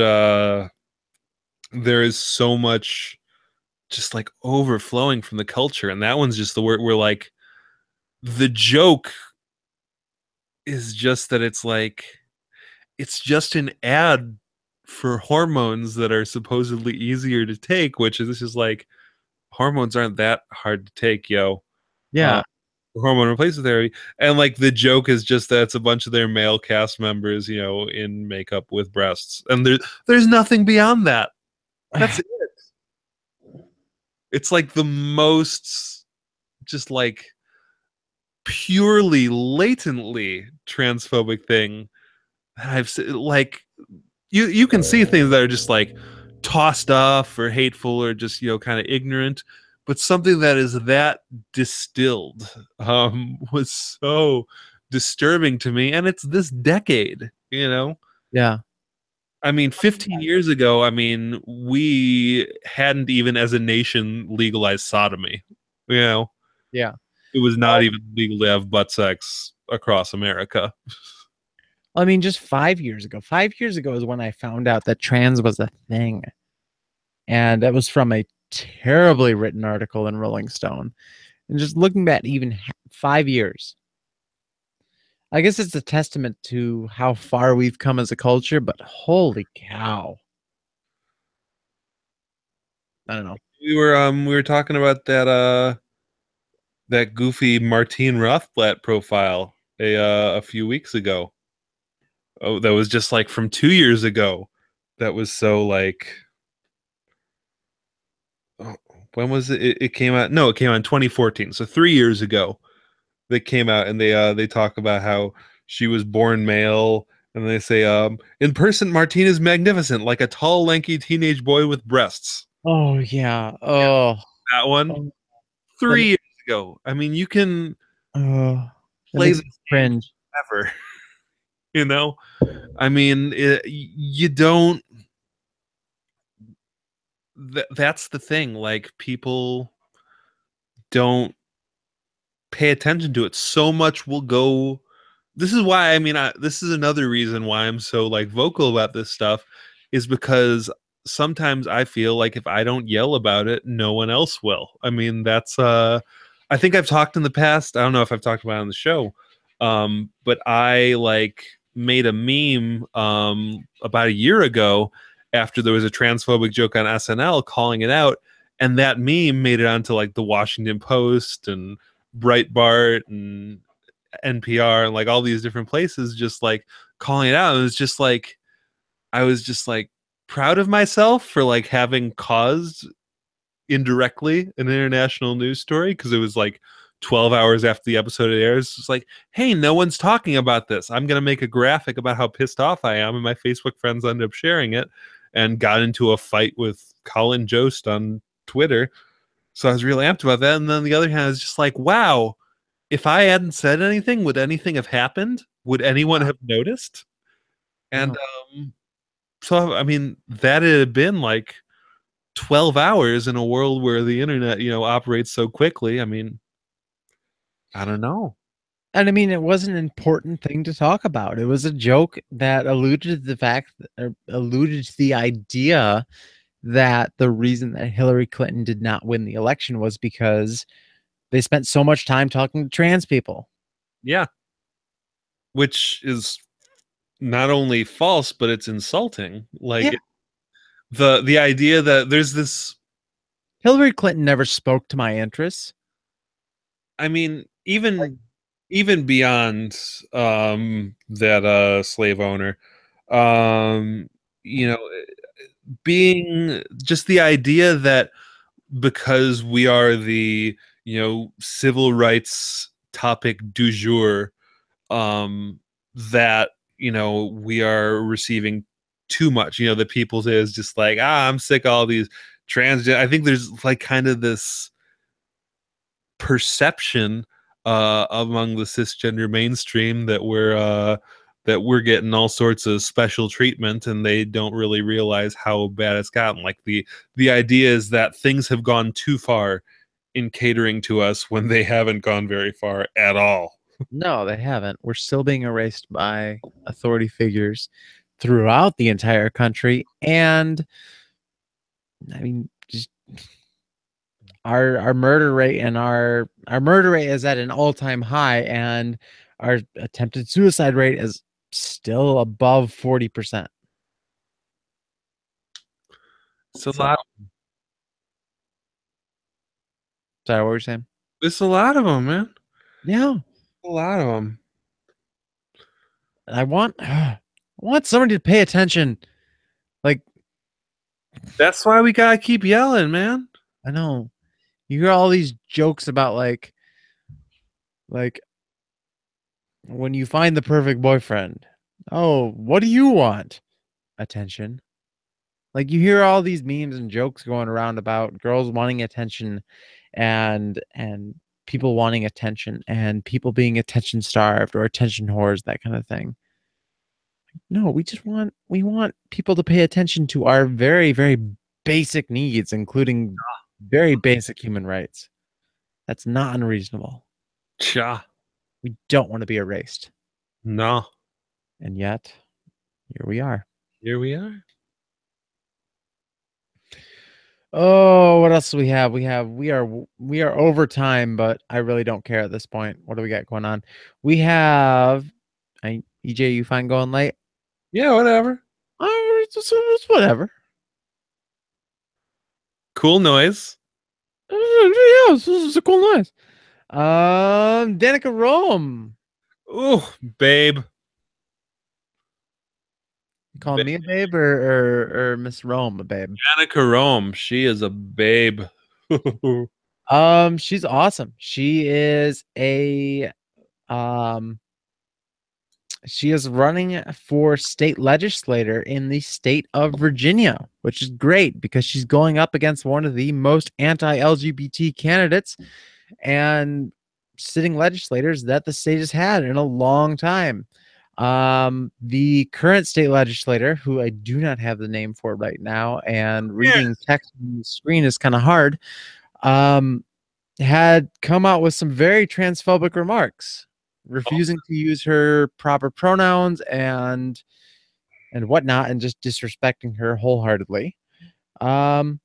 just like overflowing from the culture, and that one's just the word where like the joke is just that it's just an ad for hormones that are supposedly easier to take, which is just like hormones aren't that hard to take, yo. Uh, Yeah. hormone replacement therapy. And like the joke is just that it's a bunch of their male cast members, in makeup with breasts. And there's nothing beyond that. That's it. It's like the most just like purely latently transphobic thing that I've seen. Like you can see things that are just like tossed off or hateful or just kind of ignorant, but something that is that distilled was so disturbing to me, and it's this decade. Yeah, I mean, 15 years ago, I mean, we hadn't even as a nation legalized sodomy. You know, yeah. it was not even legal to have butt sex across America. I mean, just 5 years ago. 5 years ago is when I found out that trans was a thing. And that was from a terribly written article in Rolling Stone. And just looking back even 5 years, I guess it's a testament to how far we've come as a culture, but holy cow. I don't know. We were talking about that goofy Martine Rothblatt profile a few weeks ago. Oh, that was just like from 2 years ago. That was so like, oh, when was it? It came out. No, it came out in 2014. So 3 years ago, they came out and they talk about how she was born male, and they say, in person, Martine is magnificent, like a tall, lanky teenage boy with breasts. Oh, yeah. Yeah, Oh, that one oh, that, 3 years ago. I mean, you can oh, that play makes this me game cringe. forever. You know, I mean, you don't. That's the thing. Like people don't pay attention to it. So much will go. This is why I mean, this is another reason why I'm so like vocal about this stuff, is because sometimes I feel like if I don't yell about it, no one else will. I mean, that's I think I've talked in the past. I don't know if I've talked about it on the show, but I like made a meme about a year ago after there was a transphobic joke on SNL calling it out, and that meme made it onto like the Washington Post and Breitbart and NPR and like all these different places, just like calling it out. It was just like I was just like proud of myself for like having caused indirectly an international news story, because it was like 12 hours after the episode airs. It's like, hey, no one's talking about this. I'm gonna make a graphic about how pissed off I am, and my Facebook friends ended up sharing it and got into a fight with Colin Jost on Twitter. So I was really amped about that. And then on the other hand, I was just like, wow, if I hadn't said anything, would anything have happened? Would anyone have noticed? And No. so, I mean, that had been like 12 hours in a world where the internet, operates so quickly. I mean, I don't know. And I mean, it was an important thing to talk about. It was a joke that alluded to the fact, or alluded to the idea that the reason that Hillary Clinton did not win the election was because they spent so much time talking to trans people. Yeah, which is not only false, but it's insulting. Yeah. Like the idea that there's this. Hillary Clinton never spoke to my interests. I mean, Like, even beyond that slave owner, um, you know, being just the idea that because we are the civil rights topic du jour, that we are receiving too much. The people is just like, I'm sick of all these transgender. I think there's like kind of this perception among the cisgender mainstream that we're getting all sorts of special treatment, and they don't really realize how bad it's gotten. Like the idea is that things have gone too far in catering to us when they haven't gone very far at all. no, they haven't. We're still being erased by authority figures throughout the entire country. And I mean, just our murder rate and our murder rate is at an all-time high, and our attempted suicide rate is still above 40%. It's a So, lot. sorry, what were you saying? It's a lot of them, man. Yeah, A lot of them. I want I want somebody to pay attention. Like, That's why we gotta keep yelling, man. I know you hear all these jokes about like when you find the perfect boyfriend. Oh, what do you want? Attention. Like you hear all these memes and jokes going around about girls wanting attention and people wanting attention and people being attention starved or attention whores, that kind of thing. No, we want people to pay attention to our very, very basic needs, including very basic human rights. That's not unreasonable. Cha. We don't want to be erased. No. And yet, here we are. Here we are. Oh, what else do we have? We are over time, but I really don't care at this point. What do we got going on? We have EJ, you fine going late? Yeah, whatever. It's whatever. Cool noise. Yeah, this is a cool noise. Danica Rome. Ooh, babe. You calling me a babe or Miss Rome a babe? Danica Rome. She is a babe. She's awesome. Um she is running for state legislator in the state of Virginia, which is great because she's going up against one of the most anti-LGBT candidates and sitting legislators that the state has had in a long time. The current state legislator, who I do not have the name for right now, and Yeah. reading text on the screen is kind of hard, um, had come out with some very transphobic remarks, refusing to use her proper pronouns and whatnot, and just disrespecting her wholeheartedly. Um,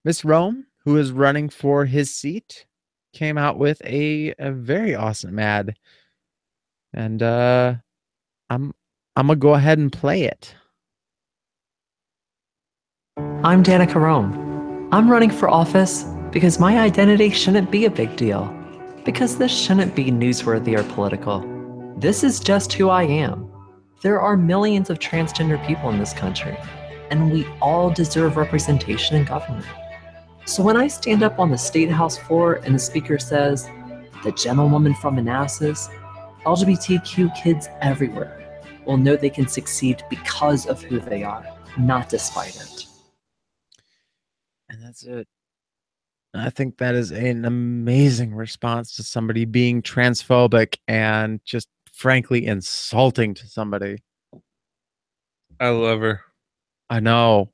Miss Rome, who is running for his seat, came out with a very awesome ad, and I'm I'm gonna go ahead and play it. I'm Danica Rome. I'm running for office because my identity shouldn't be a big deal. Because this shouldn't be newsworthy or political. This is just who I am. There are millions of transgender people in this country, and we all deserve representation in government. So when I stand up on the State House floor and the speaker says, "The gentlewoman from Manassas," LGBTQ kids everywhere will know they can succeed because of who they are, not despite it. And that's it. I think that is an amazing response to somebody being transphobic and just frankly insulting to somebody. I love her. I know.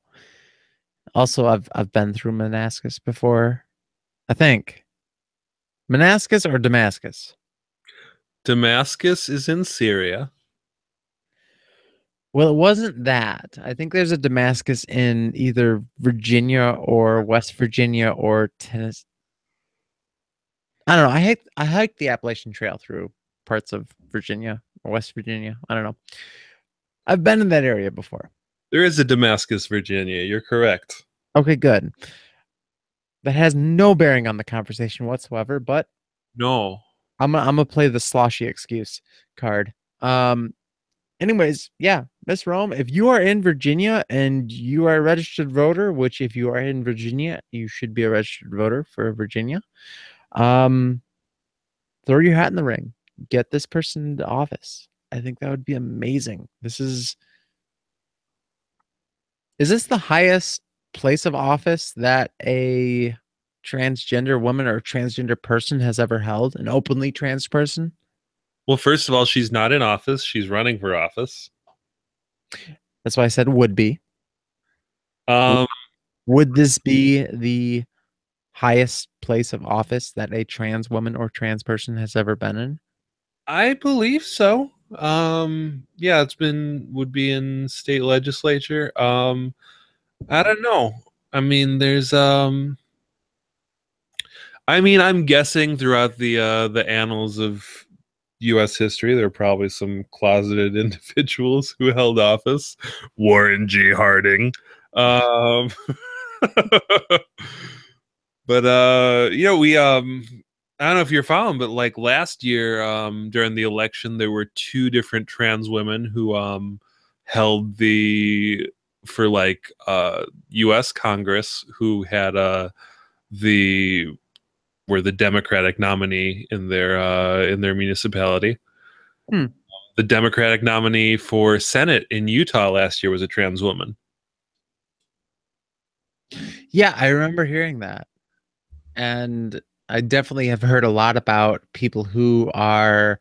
Also, I've been through Manassas before. I think Manassas or Damascus. Damascus is in Syria. Well, it wasn't that. I think there's a Damascus in either Virginia or West Virginia or Tennessee. I don't know. I hiked the Appalachian Trail through parts of Virginia or West Virginia. I don't know. I've been in that area before. There is a Damascus, Virginia. You're correct. Okay, good. That has no bearing on the conversation whatsoever, but No. I'm gonna play the sloshy excuse card. Anyways, yeah, Miss Rome, if you are in Virginia and you are a registered voter, which if you are in Virginia, you should be a registered voter for Virginia. Um, throw your hat in the ring. Get this person into office. I think that would be amazing. Is this the highest place of office that a transgender woman or transgender person has ever held? An openly trans person? Well, first of all, she's not in office. She's running for office. That's why I said would be. Um, Would this be the highest place of office that a trans woman or trans person has ever been in? I believe so. Yeah, would be in state legislature. I don't know. I mean, I'm guessing throughout the annals of U.S. history, there are probably some closeted individuals who held office. Warren G. Harding. Um, but we I don't know if you're following, but like last year, during the election, there were two different trans women who held the for like U.S. Congress who had the were the Democratic nominee in their municipality. Hmm. The Democratic nominee for Senate in Utah last year was a trans woman. Yeah, I remember hearing that. And I definitely have heard a lot about people who are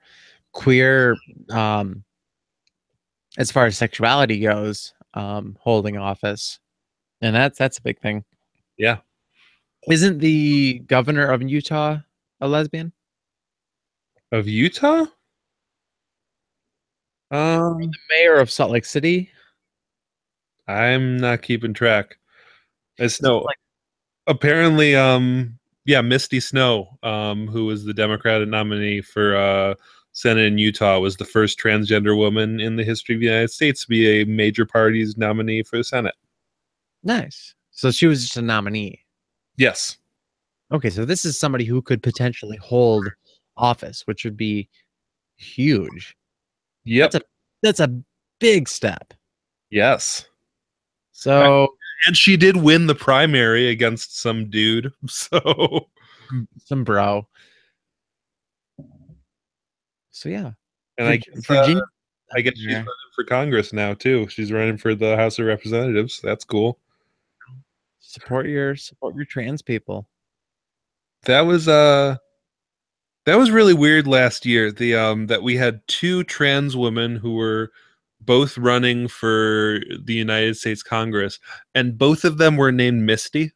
queer, as far as sexuality goes, holding office. And that's a big thing. Yeah, Isn't the governor of Utah a lesbian? of Utah. Um, Mayor of Salt Lake City? I'm not keeping track. It's Isn't no like apparently yeah, Misty Snow, who was the Democratic nominee for Senate in Utah, was the first transgender woman in the history of the United States to be a major party's nominee for the Senate. nice. So she was just a nominee. Yes. Okay, so this is somebody who could potentially hold office, which would be huge. That's Yep. a that's a big step. Yes. So And she did win the primary against some dude. So some bro. So yeah, and Virginia. I guess she's running for Congress now too. She's running for the House of Representatives. That's cool. Support your trans people. That was uh that was really weird last year. The that we had two trans women who were both running for the United States Congress, and both of them were named Misty.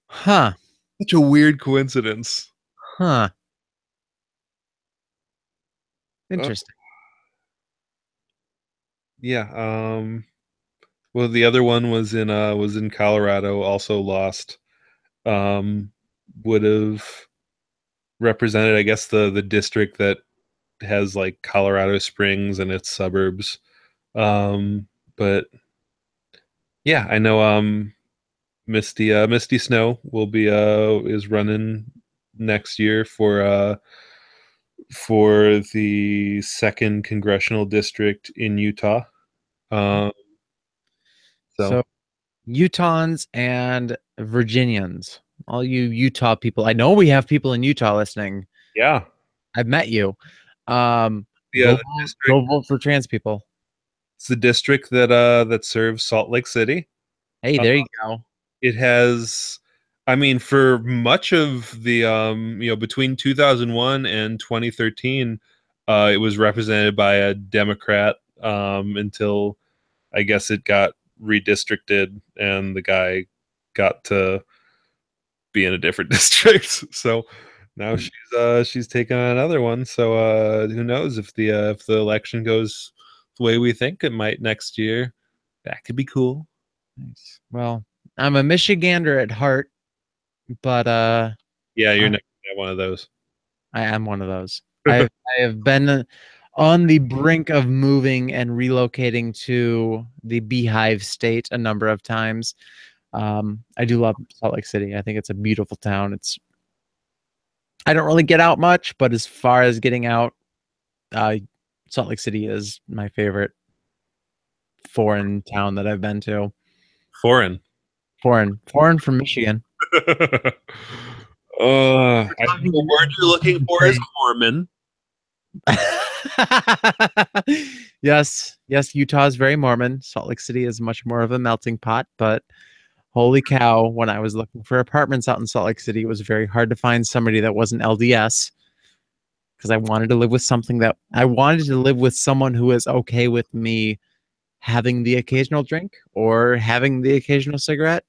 Huh. Such a weird coincidence. Huh. Uh, Interesting. yeah. Well, the other one was in Colorado, also lost. Um, would have represented, I guess, the district that has like Colorado Springs and its suburbs. But yeah, I know Misty Snow will be is running next year for the second congressional district in Utah. Um, so So Utahns and Virginians, all you Utah people. I know we have people in Utah listening. yeah, I've met you. the district. Go vote for trans people. It's the district that serves Salt Lake City. Hey, Uh, there you go. it has, I mean, for much of the between 2001 and 2013, it was represented by a Democrat until I guess it got redistricted and the guy got to be in a different district. So now she's taking on another one. So who knows if the election goes the way we think it might next year? That could be cool. Nice. Well, I'm a Michigander at heart, but Yeah, you're I, not gonna have one of those. I am one of those. I have been on the brink of moving and relocating to the Beehive State a number of times. I do love Salt Lake City. I think it's a beautiful town. I don't really get out much, but as far as getting out, uh, Salt Lake City is my favorite foreign town that I've been to. Foreign. Foreign from Michigan. I think the word you're looking for is Mormon. Yes, Utah is very Mormon. Salt Lake City is much more of a melting pot, but holy cow, when I was looking for apartments out in Salt Lake City, it was very hard to find somebody that wasn't LDS because I wanted to live with someone who is okay with me having the occasional drink or having the occasional cigarette.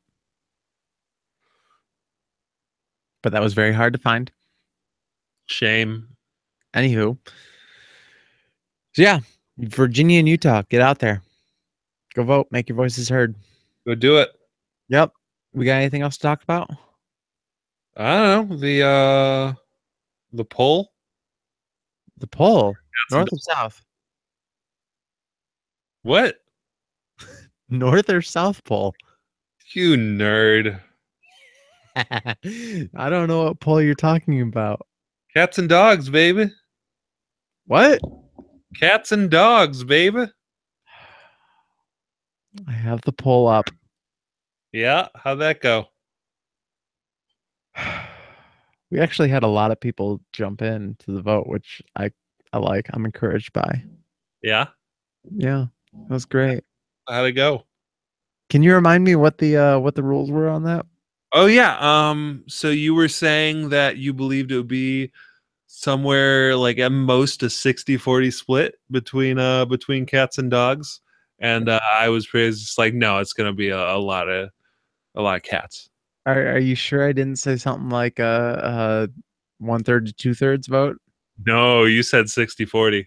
But that was very hard to find. Shame. Anywho, so yeah, Virginia and Utah, get out there. Go vote. Make your voices heard. Go do it. Yep. We got anything else to talk about? I don't know. The poll. The pole. That's North or south? what? North or South Pole? You nerd. I don't know what poll you're talking about. Cats and dogs, baby. What? Cats and dogs, baby. I have the poll up. Yeah, how'd that go? We actually had a lot of people jump in to the vote, which I like. I'm encouraged by. Yeah, Yeah, that was great. how'd it go? Can you remind me what the rules were on that? Oh yeah. So you were saying that you believed it would be somewhere like at most a 60-40 split between cats and dogs. And I was just like, no, it's gonna be a lot of cats. Are you sure I didn't say something like a 1/3 to 2/3 vote? No, you said 60-40.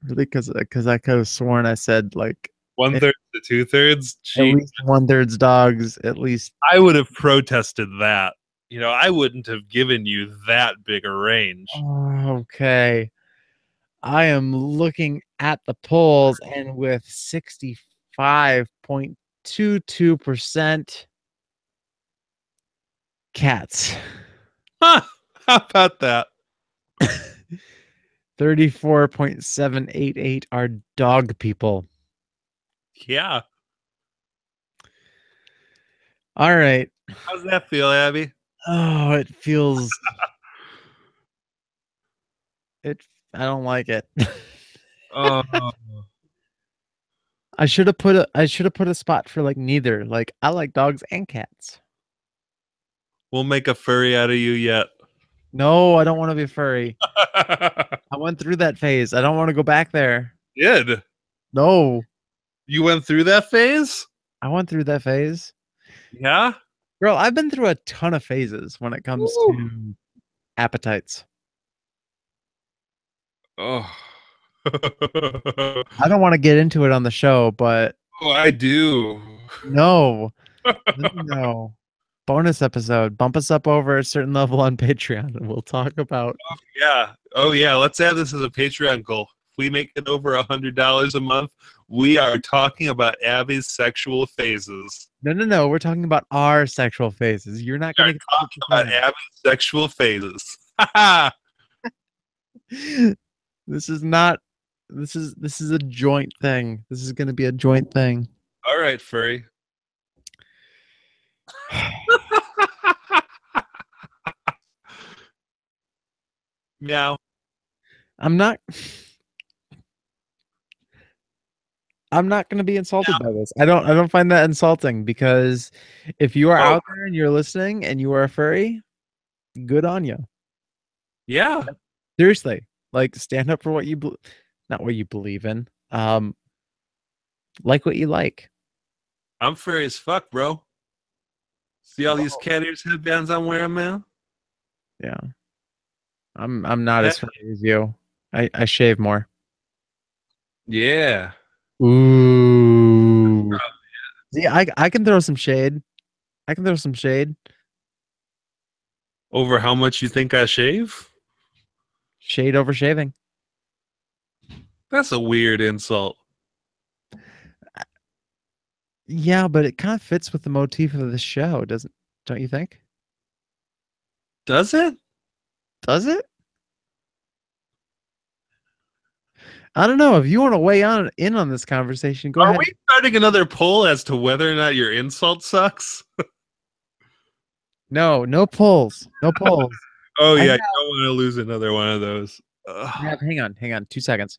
Really? Because I could have sworn I said like One at, third to two thirds. at Gee, least 1/3 dogs, at least. I would have protested that. I wouldn't have given you that big a range. Okay. I am looking at the polls, and with 65.22% cats, Huh, how about that? 34.788 are dog people. Yeah. All right. How's that feel, Abby? Oh, it feels it. I don't like it. Oh, I should have put a spot for like neither. Like I like dogs and cats. we'll make a furry out of you yet. No, I don't want to be a furry. I went through that phase. I don't want to go back there. Did No, you went through that phase? I went through that phase. Yeah. Girl, I've been through a ton of phases when it comes Woo. to appetites. Oh. I don't want to get into it on the show, but Oh, I do. no, no. Bonus episode. Bump us up over a certain level on Patreon, and we'll talk about. Yeah. Oh, yeah. Let's add this as a Patreon goal. If we make it over $100 a month, we are talking about Abby's sexual phases. No. We're talking about our sexual phases. You're not going to Talk about Abby's sexual phases. Ha This is not. This is a joint thing. This is going to be a joint thing. All right, furry. Meow. I'm not. I'm not going to be insulted by this. I don't find that insulting because if you are Oh, out there and you're listening and you are a furry, good on you. yeah. Seriously, like stand up for what not what you believe in. Like what you like. I'm furry as fuck, bro. See all these cat ears headbands I'm wearing, man? Yeah. I'm not as furry as you. I shave more. Yeah. Ooh. See, I can throw some shade. I can throw some shade. Over how much you think I shave? Shade over shaving. That's a weird insult. Yeah, but it kind of fits with the motif of the show, don't you think? Does it? Does it? I don't know. If you want to weigh in on this conversation, go Are ahead. we starting another poll as to whether or not your insult sucks? No polls. No polls. Oh, I yeah. have- You don't want to lose another one of those. hang on, 2 seconds.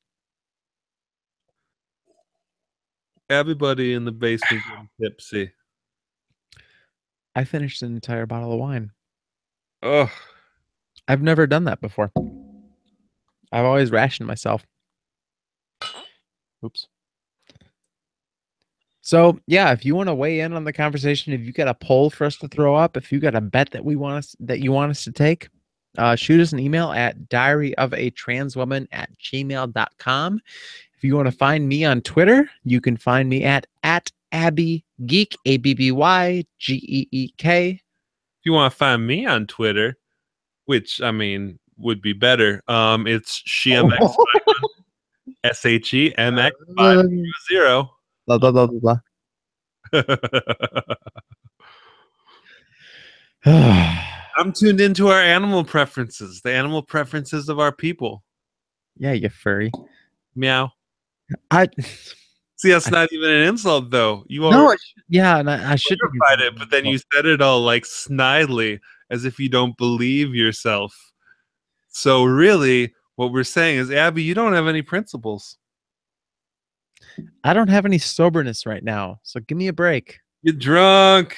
Everybody in the basement getting tipsy. I finished an entire bottle of wine. Oh, I've never done that before. I've always rationed myself. Oops. So yeah, if you want to weigh in on the conversation, if you got a poll for us to throw up, if you got a bet that you want us to take, shoot us an email at diaryofatranswoman@gmail.com. If you want to find me on Twitter, you can find me at AbbyGeek, ABBYGEEK. if you want to find me on Twitter, which, I mean, would be better, it's SheMX, SHEMX500. Blah, blah, blah, blah, blah. I'm tuned into our animal preferences, the animal preferences of our people. Yeah, you furry. Meow. I See, that's not even an insult, though. You no, already yeah, and I shouldn't use clarified it, but then you said it all like snidely, as if you don't believe yourself. So really, what we're saying is, Abby, you don't have any principles. I don't have any soberness right now, so give me a break. You're drunk.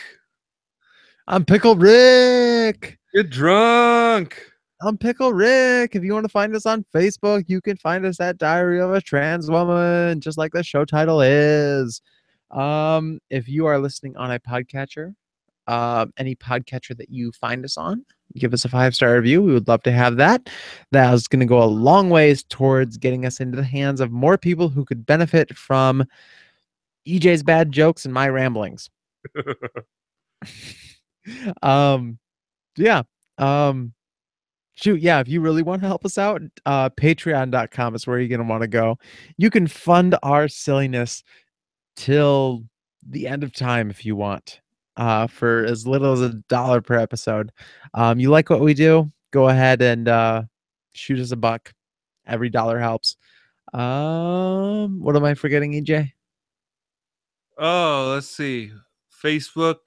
I'm Pickle Rick. You're drunk. I'm Pickle Rick. If you want to find us on Facebook, you can find us at Diary of a Trans Woman, just like the show title is. If you are listening on a podcatcher, any podcatcher that you find us on, give us a 5-star review. We would love to have that. That is going to go a long ways towards getting us into the hands of more people who could benefit from EJ's bad jokes and my ramblings. Yeah. Shoot, yeah, if you really want to help us out, patreon.com is where you're going to want to go. You can fund our silliness till the end of time if you want, for as little as $1 per episode. You like what we do? Go ahead and shoot us a buck. Every dollar helps. What am I forgetting, EJ? Oh, let's see. Facebook,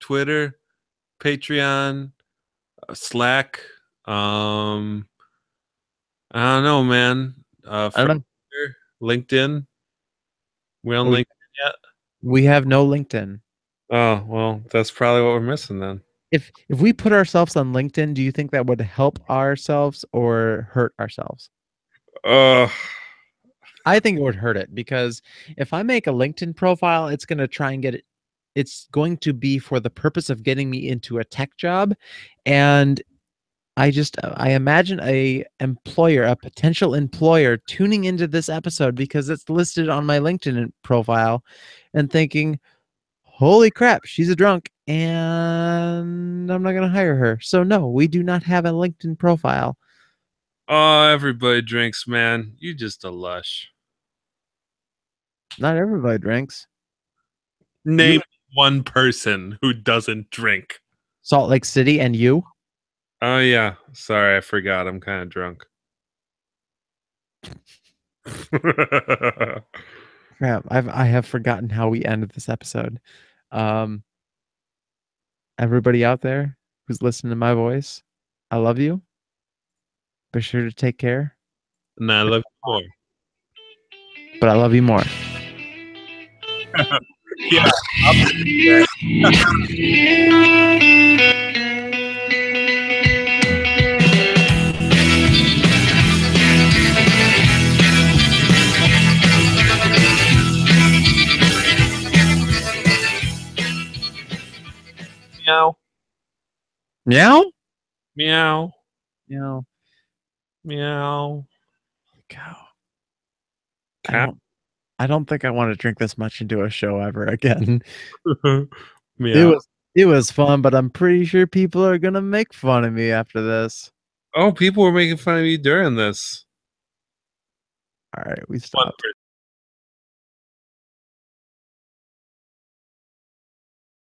Twitter, Patreon, Slack. I don't know, man. I don't know. Twitter, LinkedIn. We on We, LinkedIn yet? we have no LinkedIn. Oh, well, that's probably what we're missing then. If we put ourselves on LinkedIn, do you think that would help ourselves or hurt ourselves? Uh, I think it would hurt it, because if I make a LinkedIn profile, it's going to try and get it. It's going to be for the purpose of getting me into a tech job. And I imagine a potential employer tuning into this episode because it's listed on my LinkedIn profile and thinking, holy crap, she's a drunk and I'm not going to hire her. So no, we do not have a LinkedIn profile. oh, everybody drinks, man. You just a lush. Not everybody drinks. Name one person who doesn't drink. Salt Lake City and you? Oh yeah, sorry, I forgot. I'm kind of drunk. Crap, I have forgotten how we ended this episode. Um, everybody out there who's listening to my voice, I love you. Be sure to take care, And I love you more. but I love you more. Yeah. Meow. Meow? Meow. Meow. Meow. Cow. Cat. I don't think I want to drink this much into a show ever again. Meow. It was fun, but I'm pretty sure people are gonna make fun of me after this. Oh, people were making fun of you during this. All right, we One stopped.